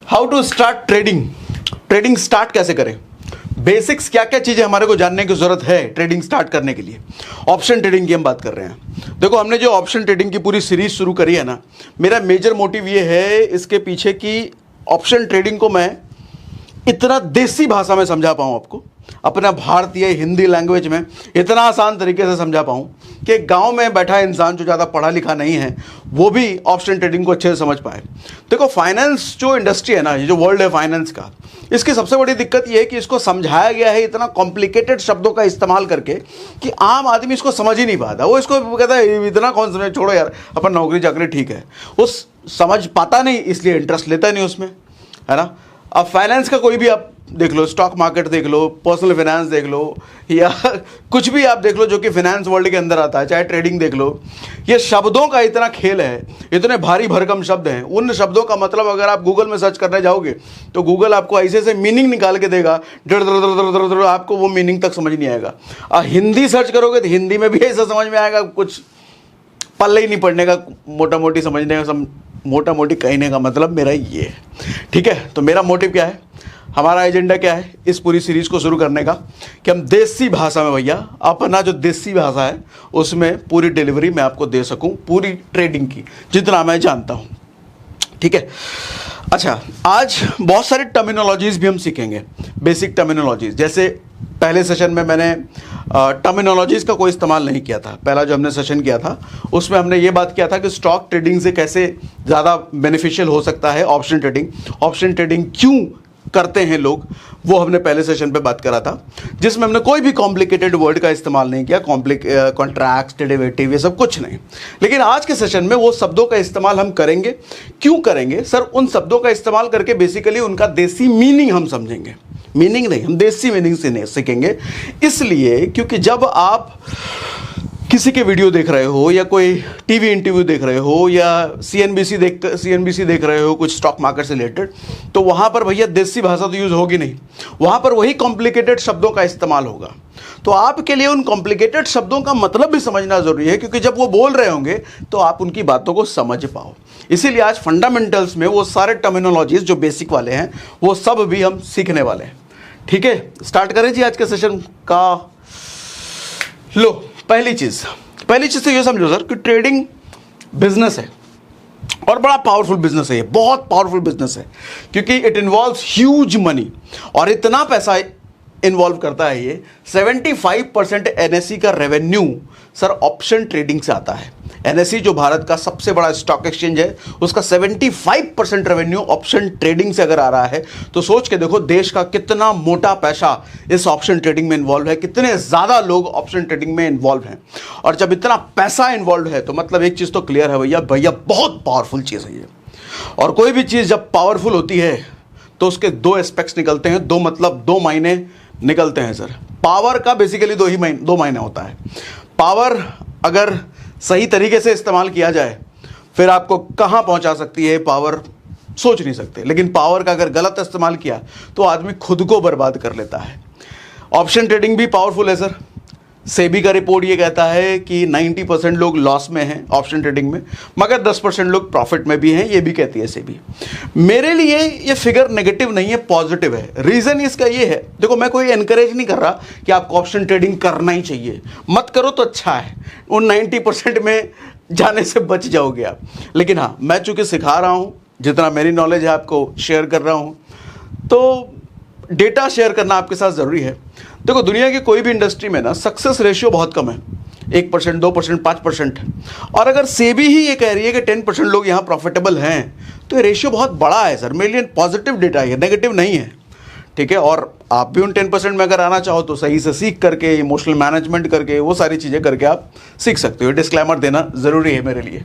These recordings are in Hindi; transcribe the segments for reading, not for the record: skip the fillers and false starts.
How to start trading. Trading start कैसे करें, बेसिक्स क्या क्या चीजें हमारे को जानने की जरूरत है ट्रेडिंग स्टार्ट करने के लिए। ऑप्शन ट्रेडिंग की हम बात कर रहे हैं। देखो, हमने जो ऑप्शन ट्रेडिंग की पूरी सीरीज शुरू करी है ना, मेरा मेजर मोटिव ये है इसके पीछे कि ऑप्शन ट्रेडिंग को मैं इतना देसी भाषा में समझा पाऊँ आपको, अपना भारतीय हिंदी लैंग्वेज में इतना आसान तरीके से समझा पाऊँ कि गांव में बैठा इंसान जो ज़्यादा पढ़ा लिखा नहीं है वो भी ऑप्शन ट्रेडिंग को अच्छे से समझ पाए। देखो, फाइनेंस जो इंडस्ट्री है ना, ये जो वर्ल्ड है फाइनेंस का, इसकी सबसे बड़ी दिक्कत ये है कि इसको समझाया गया है इतना कॉम्प्लिकेटेड शब्दों का इस्तेमाल करके कि आम आदमी इसको समझ ही नहीं पाता। वो इसको कहता है इतना कौन समझे, छोड़ो यार अपन नौकरी चाकरी ठीक है। वो समझ पाता नहीं, इसलिए इंटरेस्ट लेता नहीं उसमें, है ना। अब फाइनेंस का कोई भी आप देख लो, स्टॉक मार्केट देख लो, पर्सनल फाइनेंस देख लो, या कुछ भी आप देख लो जो कि फाइनेंस वर्ल्ड के अंदर आता है, चाहे ट्रेडिंग देख लो, ये शब्दों का इतना खेल है, इतने भारी भरकम शब्द हैं। उन शब्दों का मतलब अगर आप गूगल में सर्च करने जाओगे तो गूगल आपको ऐसे से मीनिंग निकाल के देगा, आपको वो मीनिंग तक समझ नहीं आएगा। हिंदी सर्च करोगे तो हिंदी में भी ऐसा समझ में आएगा, कुछ पल्ले ही नहीं पड़ने का, मोटा मोटी समझने का, मोटा मोटी कहने का मतलब मेरा ये है। ठीक है, तो मेरा मोटिव क्या है, हमारा एजेंडा क्या है इस पूरी सीरीज को शुरू करने का, कि हम देसी भाषा में, भैया अपना जो देसी भाषा है उसमें पूरी डिलीवरी मैं आपको दे सकूं, पूरी ट्रेडिंग की जितना मैं जानता हूं। ठीक है, अच्छा, आज बहुत सारी टर्मिनोलॉजीज भी हम सीखेंगे, बेसिक टर्मिनोलॉजीज। जैसे पहले सेशन में मैंने टर्मिनोलॉजीज का कोई इस्तेमाल नहीं किया था। पहला जो हमने सेशन किया था उसमें हमने ये बात किया था कि स्टॉक ट्रेडिंग से कैसे ज़्यादा बेनिफिशियल हो सकता है ऑप्शन ट्रेडिंग, ऑप्शन ट्रेडिंग क्यों करते हैं लोग, वो हमने पहले सेशन पे बात करा था, जिसमें हमने कोई भी कॉम्प्लिकेटेड वर्ड का इस्तेमाल नहीं किया, कॉन्ट्रैक्ट्स, डेरिवेटिव, ये सब कुछ नहीं। लेकिन आज के सेशन में वो शब्दों का इस्तेमाल हम करेंगे। क्यों करेंगे सर? उन शब्दों का इस्तेमाल करके बेसिकली उनका देसी मीनिंग हम समझेंगे। मीनिंग नहीं, हम देसी मीनिंग से सीखेंगे। इसलिए क्योंकि जब आप किसी के वीडियो देख रहे हो या कोई टीवी इंटरव्यू देख रहे हो या सीएनबीसी देख रहे हो कुछ स्टॉक मार्केट से रिलेटेड, तो वहाँ पर भैया देसी भाषा तो यूज़ होगी नहीं, वहाँ पर वही कॉम्प्लिकेटेड शब्दों का इस्तेमाल होगा। तो आपके लिए उन कॉम्प्लिकेटेड शब्दों का मतलब भी समझना ज़रूरी है, क्योंकि जब वो बोल रहे होंगे तो आप उनकी बातों को समझ पाओ। इसीलिए आज फंडामेंटल्स में वो सारे टर्मिनोलॉजीज जो बेसिक वाले हैं वो सब भी हम सीखने वाले हैं। ठीक है, स्टार्ट करें जी आज के सेशन का। लो, पहली चीज तो ये समझो सर कि ट्रेडिंग बिजनेस है और बड़ा पावरफुल बिजनेस है, ये बहुत पावरफुल बिजनेस है, क्योंकि इट इन्वॉल्व्स ह्यूज मनी। और इतना पैसा इन्वॉल्व करता है ये, 75% एनएसई का रेवेन्यू सर ऑप्शन ट्रेडिंग से आता है। एनएसई जो भारत का सबसे बड़ा स्टॉक एक्सचेंज है, उसका 75% रेवेन्यू ऑप्शन ट्रेडिंग से अगर आ रहा है, तो सोच के देखो देश का कितना मोटा पैसा इस ऑप्शन ट्रेडिंग में इन्वॉल्व है, कितने ज़्यादा लोग ऑप्शन ट्रेडिंग में इन्वॉल्व हैं। और जब इतना पैसा इन्वॉल्व है तो मतलब एक चीज़ तो क्लियर है भैया बहुत पावरफुल चीज़ है ये। और कोई भी चीज़ जब पावरफुल होती है तो उसके दो एस्पेक्ट्स निकलते हैं, दो मायने निकलते हैं सर। पावर का बेसिकली दो मायने होता है। पावर अगर सही तरीके से इस्तेमाल किया जाए फिर आपको कहां पहुंचा सकती है पावर, सोच नहीं सकते। लेकिन पावर का अगर गलत इस्तेमाल किया तो आदमी खुद को बर्बाद कर लेता है। ऑप्शन ट्रेडिंग भी पावरफुल है सर। सेबी का रिपोर्ट ये कहता है कि 90% लोग लॉस में हैं ऑप्शन ट्रेडिंग में, मगर 10% लोग प्रॉफिट में भी हैं, ये भी कहती है सेबी। मेरे लिए ये फिगर नेगेटिव नहीं है, पॉजिटिव है। रीज़न इसका ये है, देखो मैं कोई एनकरेज नहीं कर रहा कि आपको ऑप्शन ट्रेडिंग करना ही चाहिए, मत करो तो अच्छा है, उन 90% में जाने से बच जाओगे आप। लेकिन हाँ, मैं चूँकि सिखा रहा हूँ, जितना मेरी नॉलेज है आपको शेयर कर रहा हूँ, तो डेटा शेयर करना आपके साथ ज़रूरी है। देखो, दुनिया की कोई भी इंडस्ट्री में ना सक्सेस रेशियो बहुत कम है, 1%, 2%, 5%। और अगर सेबी ही ये कह रही है कि 10% लोग यहाँ प्रॉफिटेबल हैं, तो ये रेशियो बहुत बड़ा है सर। मेरे लिए पॉजिटिव डेटा है, नेगेटिव नहीं है। ठीक है, और आप भी उन 10% में अगर आना चाहो तो सही से सीख करके, इमोशनल मैनेजमेंट करके, वो सारी चीज़ें करके आप सीख सकते हो। डिस्क्लेमर देना ज़रूरी है मेरे लिए।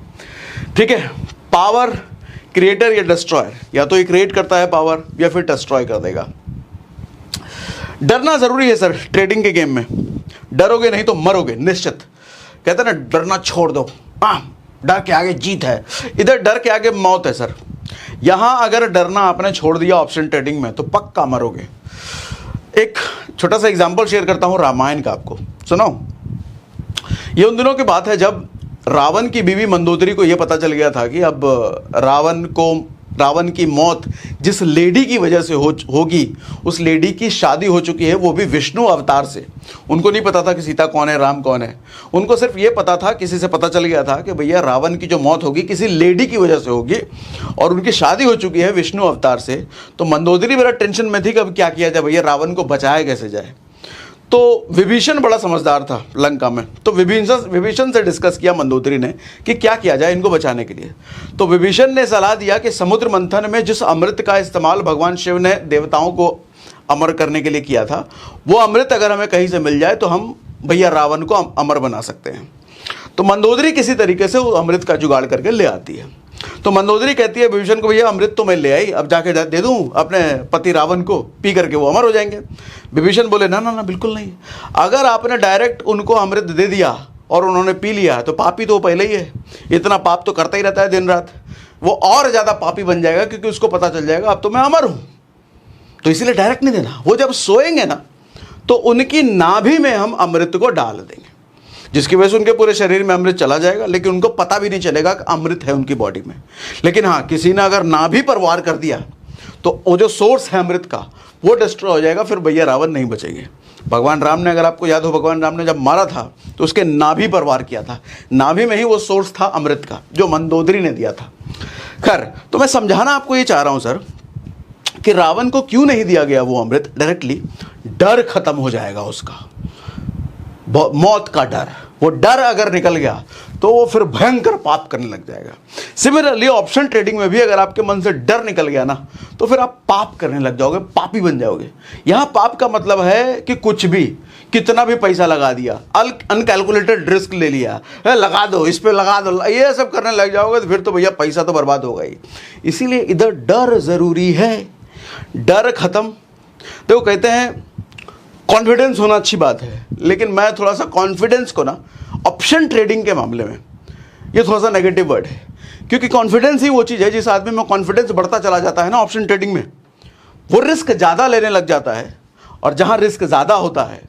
ठीक है, पावर क्रिएटर या डिस्ट्रॉयर, या तो ये क्रिएट करता है पावर या फिर डिस्ट्रॉय कर देगा। डरना जरूरी है सर ट्रेडिंग के गेम में, डरोगे नहीं तो मरोगे निश्चित। कहते हैं ना, डरना छोड़ दो, डर के आगे जीत है। इधर डर के आगे मौत है सर। यहां अगर डरना आपने छोड़ दिया ऑप्शन ट्रेडिंग में तो पक्का मरोगे। एक छोटा सा एग्जांपल शेयर करता हूं रामायण का, आपको सुनो। ये उन दिनों की बात है जब रावण की बीवी मंदोदरी को यह पता चल गया था कि अब रावण को रावण की मौत जिस लेडी की वजह से होगी, उस लेडी की शादी हो चुकी है, वो भी विष्णु अवतार से। उनको नहीं पता था कि सीता कौन है, राम कौन है। उनको सिर्फ ये पता था, किसी से पता चल गया था कि भैया रावण की जो मौत होगी किसी लेडी की वजह से होगी, और उनकी शादी हो चुकी है विष्णु अवतार से। तो मंदोदरी बड़ा टेंशन में थी कि अब क्या किया जाए, भैया रावण को बचाया कैसे जाए। तो विभीषण बड़ा समझदार था लंका में, तो विभीषण से डिस्कस किया मंदोदरी ने कि क्या किया जाए इनको बचाने के लिए। तो विभीषण ने सलाह दिया कि समुद्र मंथन में जिस अमृत का इस्तेमाल भगवान शिव ने देवताओं को अमर करने के लिए किया था, वो अमृत अगर हमें कहीं से मिल जाए तो हम भैया रावण को अमर बना सकते हैं। तो मंदोदरी किसी तरीके से वो अमृत का जुगाड़ करके ले आती है। तो मंदोदरी कहती है विभीषण को, भैया अमृत तो मैं ले आई, अब जाके दे दूं अपने पति रावण को, पी करके वो अमर हो जाएंगे। विभीषण बोले ना ना ना, बिल्कुल नहीं। अगर आपने डायरेक्ट उनको अमृत दे दिया और उन्होंने पी लिया तो पापी तो पहले ही है, इतना पाप तो करता ही रहता है दिन रात, वो और ज़्यादा पापी बन जाएगा क्योंकि उसको पता चल जाएगा अब तो मैं अमर हूँ। तो इसीलिए डायरेक्ट नहीं देना। वो जब सोएंगे ना तो उनकी नाभि में हम अमृत को डाल देंगे, जिसकी वजह से उनके पूरे शरीर में अमृत चला जाएगा, लेकिन उनको पता भी नहीं चलेगा कि अमृत है उनकी बॉडी में। लेकिन हाँ, किसी ने अगर नाभि पर वार कर दिया तो वो जो सोर्स है अमृत का वो डिस्ट्रॉय हो जाएगा, फिर भैया रावण नहीं बचेंगे। भगवान राम ने, अगर आपको याद हो, भगवान राम ने जब मारा था तो उसके नाभि पर वार किया था। नाभि में ही वो सोर्स था अमृत का जो मंदोदरी ने दिया था। खैर, तो मैं समझाना आपको ये चाह रहा हूँ सर कि रावण को क्यों नहीं दिया गया वो अमृत डायरेक्टली। डर खत्म हो जाएगा उसका, मौत का डर। वो डर अगर निकल गया तो वो फिर भयंकर पाप करने लग जाएगा। सिमिलरली ऑप्शन ट्रेडिंग में भी अगर आपके मन से डर निकल गया ना तो फिर आप पाप करने लग जाओगे, पापी बन जाओगे। यहां पाप का मतलब है कि कुछ भी, कितना भी पैसा लगा दिया, अनकैलकुलेटेड रिस्क ले लिया, लगा दो, इस पे लगा दो, ये सब करने लग जाओगे तो फिर तो भैया पैसा तो बर्बाद होगा ही। इसीलिए इधर डर जरूरी है। डर खत्म। देखो, कहते हैं कॉन्फिडेंस होना अच्छी बात है, लेकिन मैं थोड़ा सा कॉन्फिडेंस को ना ऑप्शन ट्रेडिंग के मामले में ये थोड़ा सा नेगेटिव वर्ड है, क्योंकि कॉन्फिडेंस ही वो चीज़ है जिस आदमी में कॉन्फिडेंस बढ़ता चला जाता है ना ऑप्शन ट्रेडिंग में, वो रिस्क ज़्यादा लेने लग जाता है, और जहाँ रिस्क ज़्यादा होता है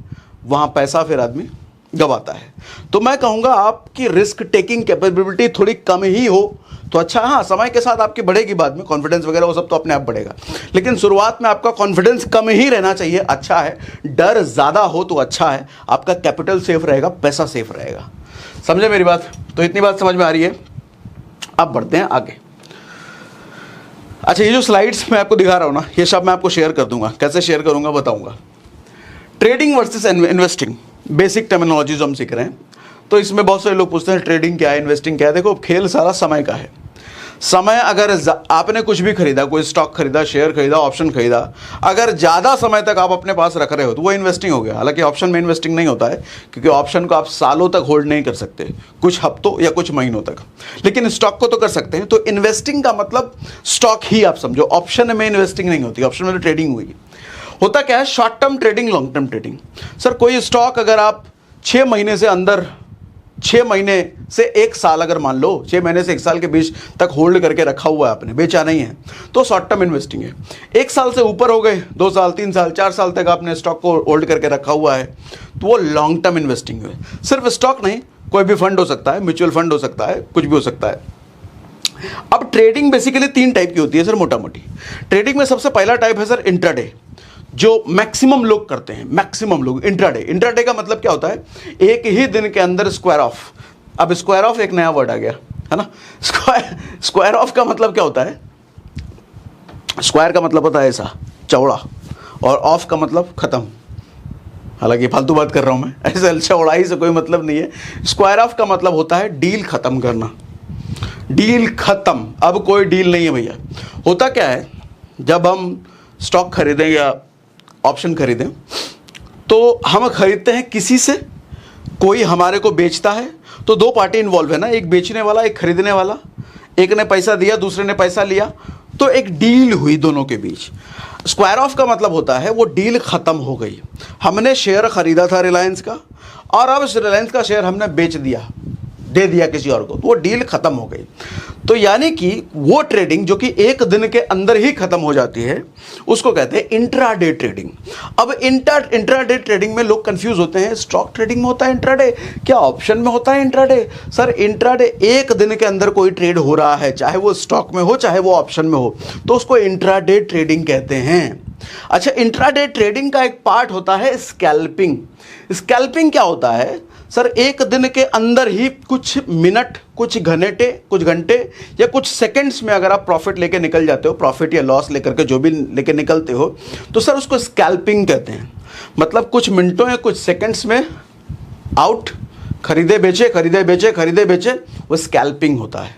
वहाँ पैसा फिर आदमी गंवाता है। तो मैं कहूँगा आपकी रिस्क टेकिंग कैपेबिलिटी थोड़ी कम ही हो तो अच्छा। हाँ, समय के साथ आपकी बढ़ेगी, बाद में कॉन्फिडेंस वगैरह वो सब तो अपने आप बढ़ेगा, लेकिन शुरुआत में आपका कॉन्फिडेंस कम ही रहना चाहिए, अच्छा है। डर ज़्यादा हो तो अच्छा है, आपका कैपिटल सेफ रहेगा, पैसा सेफ रहेगा। समझे मेरी बात? तो इतनी बात समझ में आ रही है। अब बढ़ते हैं आगे। अच्छा, ये जो स्लाइड्स मैं आपको दिखा रहा हूँ ना, ये सब मैं आपको शेयर कर दूंगा। कैसे शेयर करूंगा बताऊंगा। Trading versus investing, basic terminology जो हम सीख रहे हैं। तो इसमें बहुत सारे लोग पूछते हैं ट्रेडिंग क्या है, इन्वेस्टिंग क्या है। देखो, खेल सारा समय का है। समय, अगर आपने कुछ भी खरीदा, कोई स्टॉक खरीदा, शेयर खरीदा, ऑप्शन खरीदा, अगर ज़्यादा समय तक आप अपने पास रख रहे हो तो वो इन्वेस्टिंग हो गया। हालांकि ऑप्शन में इन्वेस्टिंग नहीं होता है, क्योंकि ऑप्शन को आप सालों तक होल्ड नहीं कर सकते, कुछ हफ्तों या कुछ महीनों तक, लेकिन स्टॉक को तो कर सकते हैं। तो इन्वेस्टिंग का मतलब स्टॉक ही आप समझो। ऑप्शन में इन्वेस्टिंग नहीं होती, ऑप्शन में तो ट्रेडिंग हुई। होता क्या है, short term trading, long term trading. Sir, कोई स्टॉक अगर आप 6 महीने से अंदर, 6 महीने से 1 साल, अगर मान लो 6 महीने से 1 साल के बीच तक होल्ड करके रखा हुआ है आपने, बेचा नहीं है, तो शॉर्ट टर्म इन्वेस्टिंग है। 1 साल से ऊपर हो गए, 2 साल, 3 साल, 4 साल तक आपने स्टॉक को होल्ड करके रखा हुआ है, तो वो लॉन्ग टर्म इन्वेस्टिंग है। सिर्फ स्टॉक नहीं, कोई भी फंड हो सकता है, म्यूचुअल फंड हो सकता है, कुछ भी हो सकता है। अब ट्रेडिंग बेसिकली 3 टाइप की होती है सर, मोटा मोटी। ट्रेडिंग में सबसे पहला टाइप है सर इंट्राडे, जो मैक्सिमम लोग करते हैं, मैक्सिमम लोग। इंट्राडे, इंट्राडे का मतलब क्या होता है, एक ही दिन के अंदर स्क्वायर ऑफ। अब स्क्वायर ऑफ एक नया वर्ड आ गया है ना। स्क्वायर ऑफ का मतलब क्या होता है, स्क्वायर का मतलब होता है ऐसा, चौड़ा, और ऑफ का मतलब खत्म। हालांकि फालतू बात कर रहा हूं मैं, ऐसे चौड़ाई से कोई मतलब नहीं है। स्क्वायर ऑफ का मतलब होता है डील खत्म करना, डील खत्म, अब कोई डील नहीं है भैया। होता क्या है, जब हम स्टॉक खरीदें या ऑप्शन खरीदें तो हम खरीदते हैं किसी से, कोई हमारे को बेचता है, तो 2 पार्टी इन्वॉल्व है ना, एक बेचने वाला, एक खरीदने वाला। एक ने पैसा दिया, दूसरे ने पैसा लिया, तो एक डील हुई दोनों के बीच। स्क्वायर ऑफ का मतलब होता है वो डील खत्म हो गई। हमने शेयर खरीदा था रिलायंस का, और अब इस रिलायंस का शेयर हमने बेच दिया, दे दिया किसी और को, तो वो डील खत्म हो गई। तो यानी कि वो ट्रेडिंग जो कि एक दिन के अंदर ही खत्म हो जाती है उसको कहते हैं इंट्राडे ट्रेडिंग। अब इंट्राडे ट्रेडिंग में लोग कंफ्यूज होते हैं, स्टॉक ट्रेडिंग में होता है इंट्राडे, क्या ऑप्शन में होता है इंट्राडे? सर इंट्राडे एक दिन के अंदर कोई ट्रेड हो रहा है, चाहे वो स्टॉक में हो चाहे वो ऑप्शन में हो, तो उसको इंट्राडे ट्रेडिंग कहते हैं। अच्छा, इंट्राडे ट्रेडिंग का एक पार्ट होता है स्कैल्पिंग। स्कैल्पिंग क्या होता है? सर एक दिन के अंदर ही कुछ मिनट, कुछ घंटे या कुछ सेकंड्स में अगर आप प्रॉफिट लेके निकल जाते हो, प्रॉफिट या लॉस लेकर के जो भी लेके निकलते हो, तो सर उसको स्कैल्पिंग कहते हैं। मतलब कुछ मिनटों या कुछ सेकंड्स में आउट, खरीदे बेचे, वो स्कैल्पिंग होता है।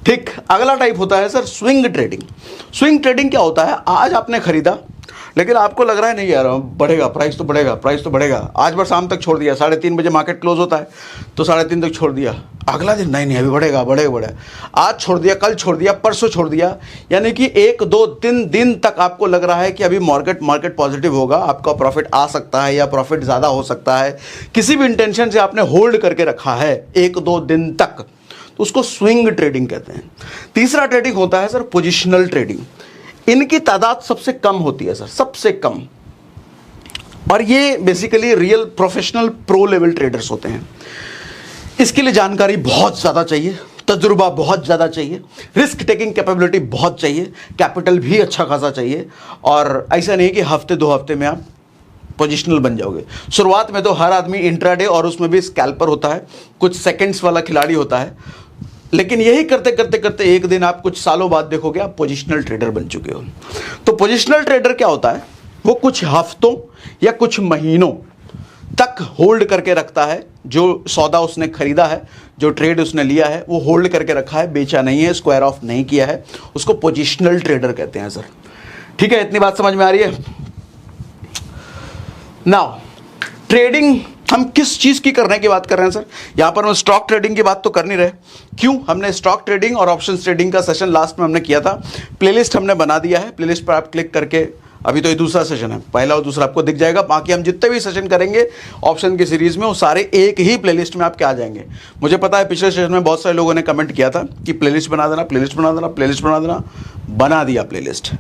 ठीक, अगला टाइप होता है sir swing trading. Swing trading क्या होता है? आज आपने खरीदा, लेकिन आपको लग रहा है नहीं यार बढ़ेगा, प्राइस तो बढ़ेगा, आज बार शाम तक छोड़ दिया, 3:30 बजे मार्केट क्लोज होता है, तो 3:30 तक छोड़ दिया। अगला दिन नहीं अभी बढ़ेगा, आज छोड़ दिया, कल छोड़ दिया, परसों छोड़ दिया, यानी कि 1, 2, 3 दिन तक आपको लग रहा है कि अभी मार्केट पॉजिटिव होगा, आपका प्रॉफिट आ सकता है या प्रॉफिट ज़्यादा हो सकता है, किसी भी इंटेंशन से आपने होल्ड करके रखा है 1-2 दिन तक, तो उसको स्विंग ट्रेडिंग कहते हैं। तीसरा ट्रेडिंग होता है सर पोजिशनल ट्रेडिंग। इनकी तादाद सबसे कम होती है सर, सबसे कम, और ये basically real professional pro level traders होते हैं। इसके लिए जानकारी बहुत ज़्यादा चाहिए, तजुर्बा बहुत ज़्यादा चाहिए, रिस्क टेकिंग कैपेबिलिटी बहुत चाहिए, कैपिटल भी अच्छा खासा चाहिए, और ऐसा नहीं कि हफ्ते 2 हफ्ते में आप पोजिशनल बन जाओगे। शुरुआत में तो हर आदमी इंट्राडे और उसमें भी स्कैल्पर होता है, कुछ सेकंड्स वाला खिलाड़ी होता है, लेकिन यही करते एक दिन आप कुछ सालों बाद देखोगे आप पोजिशनल ट्रेडर बन चुके हो। तो पोजिशनल ट्रेडर क्या होता है? वो कुछ हफ्तों या कुछ महीनों तक होल्ड करके रखता है, जो सौदा उसने खरीदा है, जो ट्रेड उसने लिया है वो होल्ड करके रखा है, बेचा नहीं है, स्क्वायर ऑफ नहीं किया है, उसको पोजिशनल ट्रेडर कहते हैं सर। ठीक है, इतनी बात समझ में आ रही है? नाउ ट्रेडिंग हम किस चीज की करने की बात कर रहे हैं सर? यहां पर हम स्टॉक ट्रेडिंग की बात तो कर नहीं रहे। क्यों? हमने स्टॉक ट्रेडिंग और ऑप्शन ट्रेडिंग का सेशन लास्ट में हमने किया था, प्लेलिस्ट हमने बना दिया है, प्लेलिस्ट पर आप क्लिक करके, अभी तो ये दूसरा सेशन है, पहला और दूसरा आपको दिख जाएगा, बाकी हम जितने भी सेशन करेंगे ऑप्शन की सीरीज में वो सारे एक ही प्लेलिस्ट में आपके आ जाएंगे। मुझे पता है पिछले सेशन में बहुत सारे लोगों ने कमेंट किया था कि प्लेलिस्ट बना देना, बना दिया प्लेलिस्ट।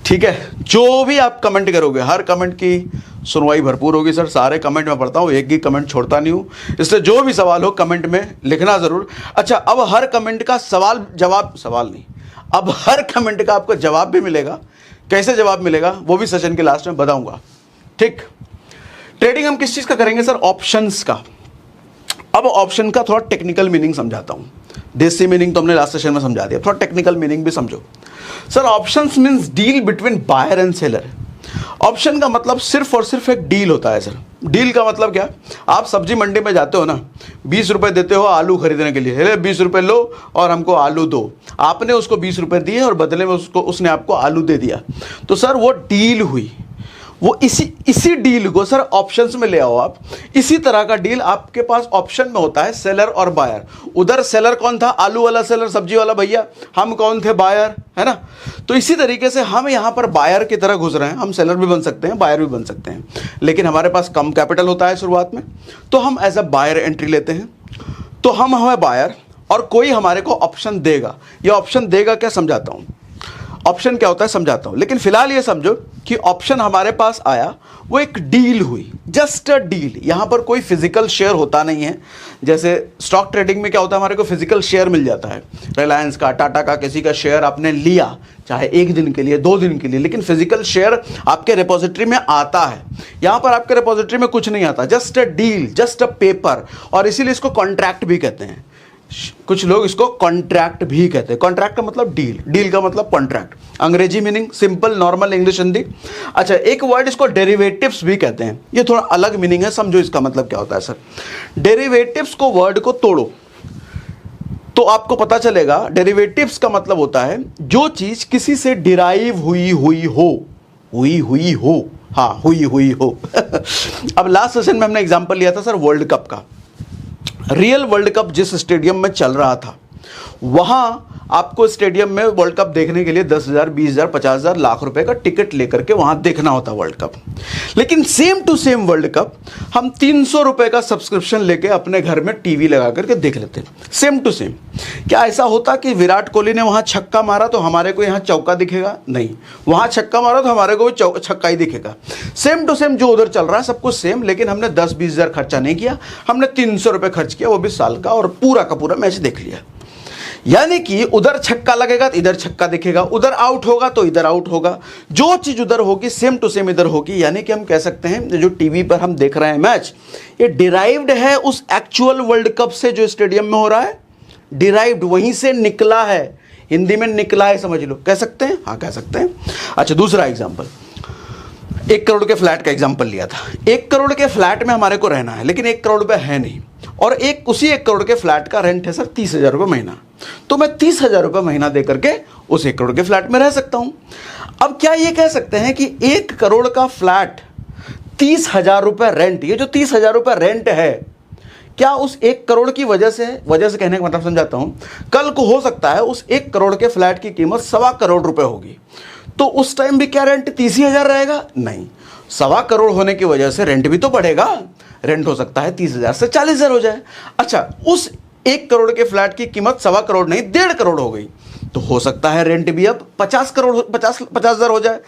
ठीक है, जो भी आप कमेंट करोगे हर कमेंट की सुनवाई भरपूर होगी सर, सारे कमेंट में पढ़ता हूँ, एक ही कमेंट छोड़ता नहीं हूँ, इसलिए जो भी सवाल हो कमेंट में लिखना ज़रूर। अच्छा, अब हर कमेंट का सवाल नहीं, अब हर कमेंट का आपको जवाब भी मिलेगा। कैसे जवाब मिलेगा वो भी सेशन के लास्ट में बताऊंगा। ठीक, ट्रेडिंग हम किस चीज़ का करेंगे सर? ऑप्शंस का। अब ऑप्शन का थोड़ा टेक्निकल मीनिंग समझाता हूँ, देसी मीनिंग तो हमने लास्ट सेशन में समझा दिया, थोड़ा टेक्निकल मीनिंग भी समझो sir. Options means deal between buyer and seller. Option का मतलब सिर्फ और सिर्फ एक डील होता है सर। डील का मतलब क्या? आप सब्जी मंडी में जाते हो ना, 20 रुपए देते हो आलू खरीदने के लिए, 20 रुपए लो और हमको आलू दो, आपने उसको 20 रुपए दिए और बदले में उसने आपको आलू दे दिया, तो सर वो डील हुई। वो इसी डील को सर ऑप्शंस में ले आओ आप। इसी तरह का डील आपके पास ऑप्शन में होता है, सेलर और बायर। उधर सेलर कौन था? आलू वाला सेलर, सब्जी वाला भैया। हम कौन थे? बायर, है ना। तो इसी तरीके से हम यहाँ पर बायर की तरह घुस रहे हैं। हम सेलर भी बन सकते हैं, बायर भी बन सकते हैं, लेकिन हमारे पास कम कैपिटल होता है शुरुआत में, तो हम एज अ बायर एंट्री लेते हैं। तो हम हमें बायर और कोई हमारे को ऑप्शन देगा। ये ऑप्शन देगा क्या, समझाता हूँ। ऑप्शन क्या होता है समझाता हूं, लेकिन फिलहाल ये समझो कि ऑप्शन हमारे पास आया, वो एक डील हुई, जस्ट अ डील। यहां पर कोई फिजिकल शेयर होता नहीं है। जैसे स्टॉक ट्रेडिंग में क्या होता है, हमारे को फिजिकल शेयर मिल जाता है, रिलायंस का, टाटा का, किसी का शेयर आपने लिया, चाहे 1 दिन के लिए, 2 दिन के लिए, लेकिन फिजिकल शेयर आपके रिपोजिटरी में आता है। यहां पर आपके रिपोजिटरी में कुछ नहीं आता, just a deal, just a paper, और इसीलिए इसको कॉन्ट्रैक्ट भी कहते हैं। कुछ लोग इसको कॉन्ट्रैक्ट भी कहते हैं। कॉन्ट्रैक्ट का मतलब डील, डील का मतलब कॉन्ट्रैक्ट। अंग्रेजी meaning simple, normal English, Hindi. अच्छा, एक वर्ड इसको डेरिवेटिव्स भी कहते हैं। ये थोड़ा अलग मीनिंग है, समझो इसका मतलब क्या होता है सर। डेरिवेटिव्स को, वर्ड को तोड़ो तो आपको पता चलेगा। डेरिवेटिव्स का मतलब होता है जो चीज किसी से डिराइव हुई हो। अब लास्ट सेशन में हमने एग्जांपल लिया था सर वर्ल्ड कप का। रियल वर्ल्ड कप जिस स्टेडियम में चल रहा था, वहां आपको स्टेडियम में वर्ल्ड कप देखने के लिए 10,000, 20,000, 50,000, लाख रुपए का टिकट लेकर के वहां देखना होता वर्ल्ड कप। लेकिन same to same world cup हम 300 रुपए का सब्सक्रिप्शन लेके अपने घर में टीवी लगा करके देख लेते हैं, सेम टू सेम। क्या ऐसा होता कि विराट कोहली ने वहां छक्का मारा तो हमारे को यहां चौका दिखेगा? नहीं, वहां छक्का मारा तो हमारे को छक्का ही दिखेगा। सेम टू सेम जो उधर चल रहा है सब कुछ सेम, लेकिन हमने 10-20,000 खर्चा नहीं किया, हमने 300 रुपए खर्च किया, वो भी साल का, और पूरा का पूरा मैच देख लिया। यानी कि उधर छक्का लगेगा तो इधर छक्का दिखेगा, उधर आउट होगा तो इधर आउट होगा, जो चीज उधर होगी सेम टू सेम इधर होगी। यानी कि हम कह सकते हैं जो टीवी पर हम देख रहे हैं मैच, ये डिराइव्ड है उस एक्चुअल वर्ल्ड कप से जो स्टेडियम में हो रहा है, डिराइव्ड वहीं से निकला है, हिंदी में निकला है, समझ लो। कह सकते हैं? हाँ, कह सकते हैं। अच्छा, दूसरा एग्जाम्पल, 1 करोड़ के फ्लैट का एग्जाम्पल लिया था। 1 करोड़ के फ्लैट में हमारे को रहना है, लेकिन 1 करोड़ रुपए है नहीं, और उसी 1 करोड़ के फ्लैट का रेंट है सर 30,000 रुपये महीना। तो मैं 30,000 रुपये महीना दे करके उस 1 करोड़ के फ्लैट में रह सकता हूं। अब क्या ये कह सकते हैं कि 1 करोड़ का फ्लैट 30,000 रुपये रेंट, ये जो 30,000 रुपये रेंट है, क्या उस 1 करोड़ की वजह से कहने का मतलब समझाता हूं, कल को हो सकता है उस 1 करोड़ के फ्लैट की कीमत 1.25 करोड़ रुपए होगी, तो उस टाइम भी क्या रेंट 30,000 रहेगा? नहीं, 1.25 करोड़ होने की वजह से रेंट भी तो बढ़ेगा, रेंट हो सकता है 30,000 से 40,000 हो जाए। अच्छा, उस 1 करोड़ के फ्लैट की कीमत 1.25 करोड़ नहीं 1.5 करोड़ हो गई, तो हो सकता है रेंट भी अब 50,000 हो जाए।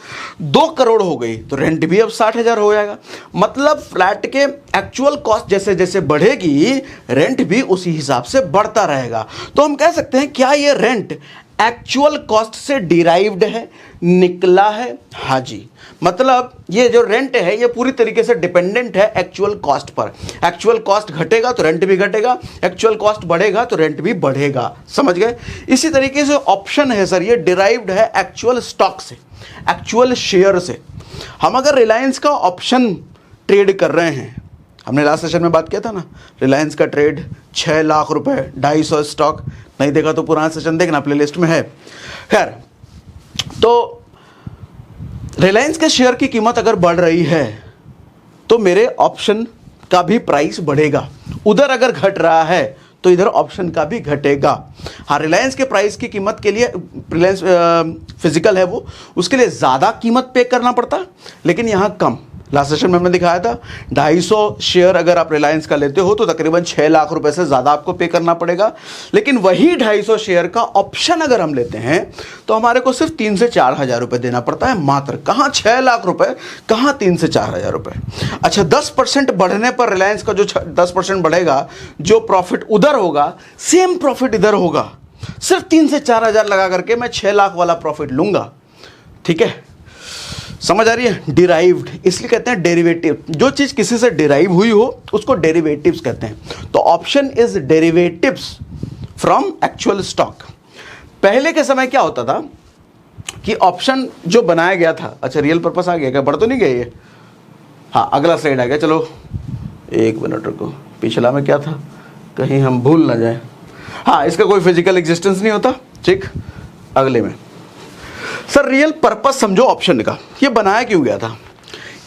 2 करोड़ हो गई तो रेंट भी अब 60,000 हो जाएगा। मतलब फ्लैट के एक्चुअल कॉस्ट जैसे जैसे बढ़ेगी, रेंट भी उसी हिसाब से बढ़ता रहेगा। तो हम कह सकते हैं क्या ये रेंट एक्चुअल कॉस्ट से डिराइव्ड है, निकला है? हाँ जी, मतलब ये जो रेंट है ये पूरी तरीके से डिपेंडेंट है actual cost per. Actual cost घटेगा तो रेंट भी घटेगा, एक्चुअल कॉस्ट बढ़ेगा तो रेंट भी बढ़ेगा, समझ गए? इसी तरीके से ऑप्शन है सर, ये डिराइव्ड है एक्चुअल स्टॉक से, एक्चुअल शेयर से। हम अगर रिलायंस का ऑप्शन ट्रेड कर रहे हैं, हमने लास्ट सेशन में बात किया था ना, रिलायंस का ट्रेड 6 लाख रुपए, 250 स्टॉक, नहीं देखा तो पुराना सेशन देखना, प्लेलिस्ट में है। खैर, तो रिलायंस के शेयर की कीमत अगर बढ़ रही है तो मेरे ऑप्शन का भी प्राइस बढ़ेगा, उधर अगर घट रहा है तो इधर ऑप्शन का भी घटेगा। हाँ, रिलायंस के प्राइस की कीमत के लिए, रिलायंस फिजिकल है वो, उसके लिए ज़्यादा कीमत पे करना पड़ता, लेकिन यहाँ कम। लास्ट सेशन में हमने दिखाया था 250 शेयर अगर आप रिलायंस का लेते हो तो तकरीबन 6 लाख रुपए से ज़्यादा आपको पे करना पड़ेगा, लेकिन वही 250 शेयर का ऑप्शन अगर हम लेते हैं तो हमारे को सिर्फ 3 से 4 हज़ार रुपये देना पड़ता है मात्र। कहाँ 6 लाख रुपए, कहाँ 3 से 4 हज़ार रुपये। अच्छा, 10% बढ़ने पर रिलायंस का जो 10% बढ़ेगा, जो प्रॉफिट उधर होगा सेम प्रॉफिट इधर होगा, सिर्फ 3 से 4 हज़ार लगा करके मैं 6 लाख वाला प्रॉफिट लूँगा। ठीक है, समझ आ रही है? डिराइव्ड इसलिए कहते हैं डेरिवेटिव, जो चीज किसी से डिराइव हुई हो उसको डेरिवेटिव्स कहते हैं। तो option is derivatives from actual stock. पहले के समय क्या होता था कि ऑप्शन जो बनाया गया था, अच्छा रियल पर्पस आ गया क्या, बढ़ तो नहीं गया ये? हाँ, अगला स्लाइड आ गया, चलो 1 मिनट रुको, पिछला में क्या था कहीं हम भूल ना जाए। हाँ, इसका कोई फिजिकल एग्जिस्टेंस नहीं होता, ठीक। अगले में सर रियल पर्पस समझो ऑप्शन का, ये बनाया क्यों गया था?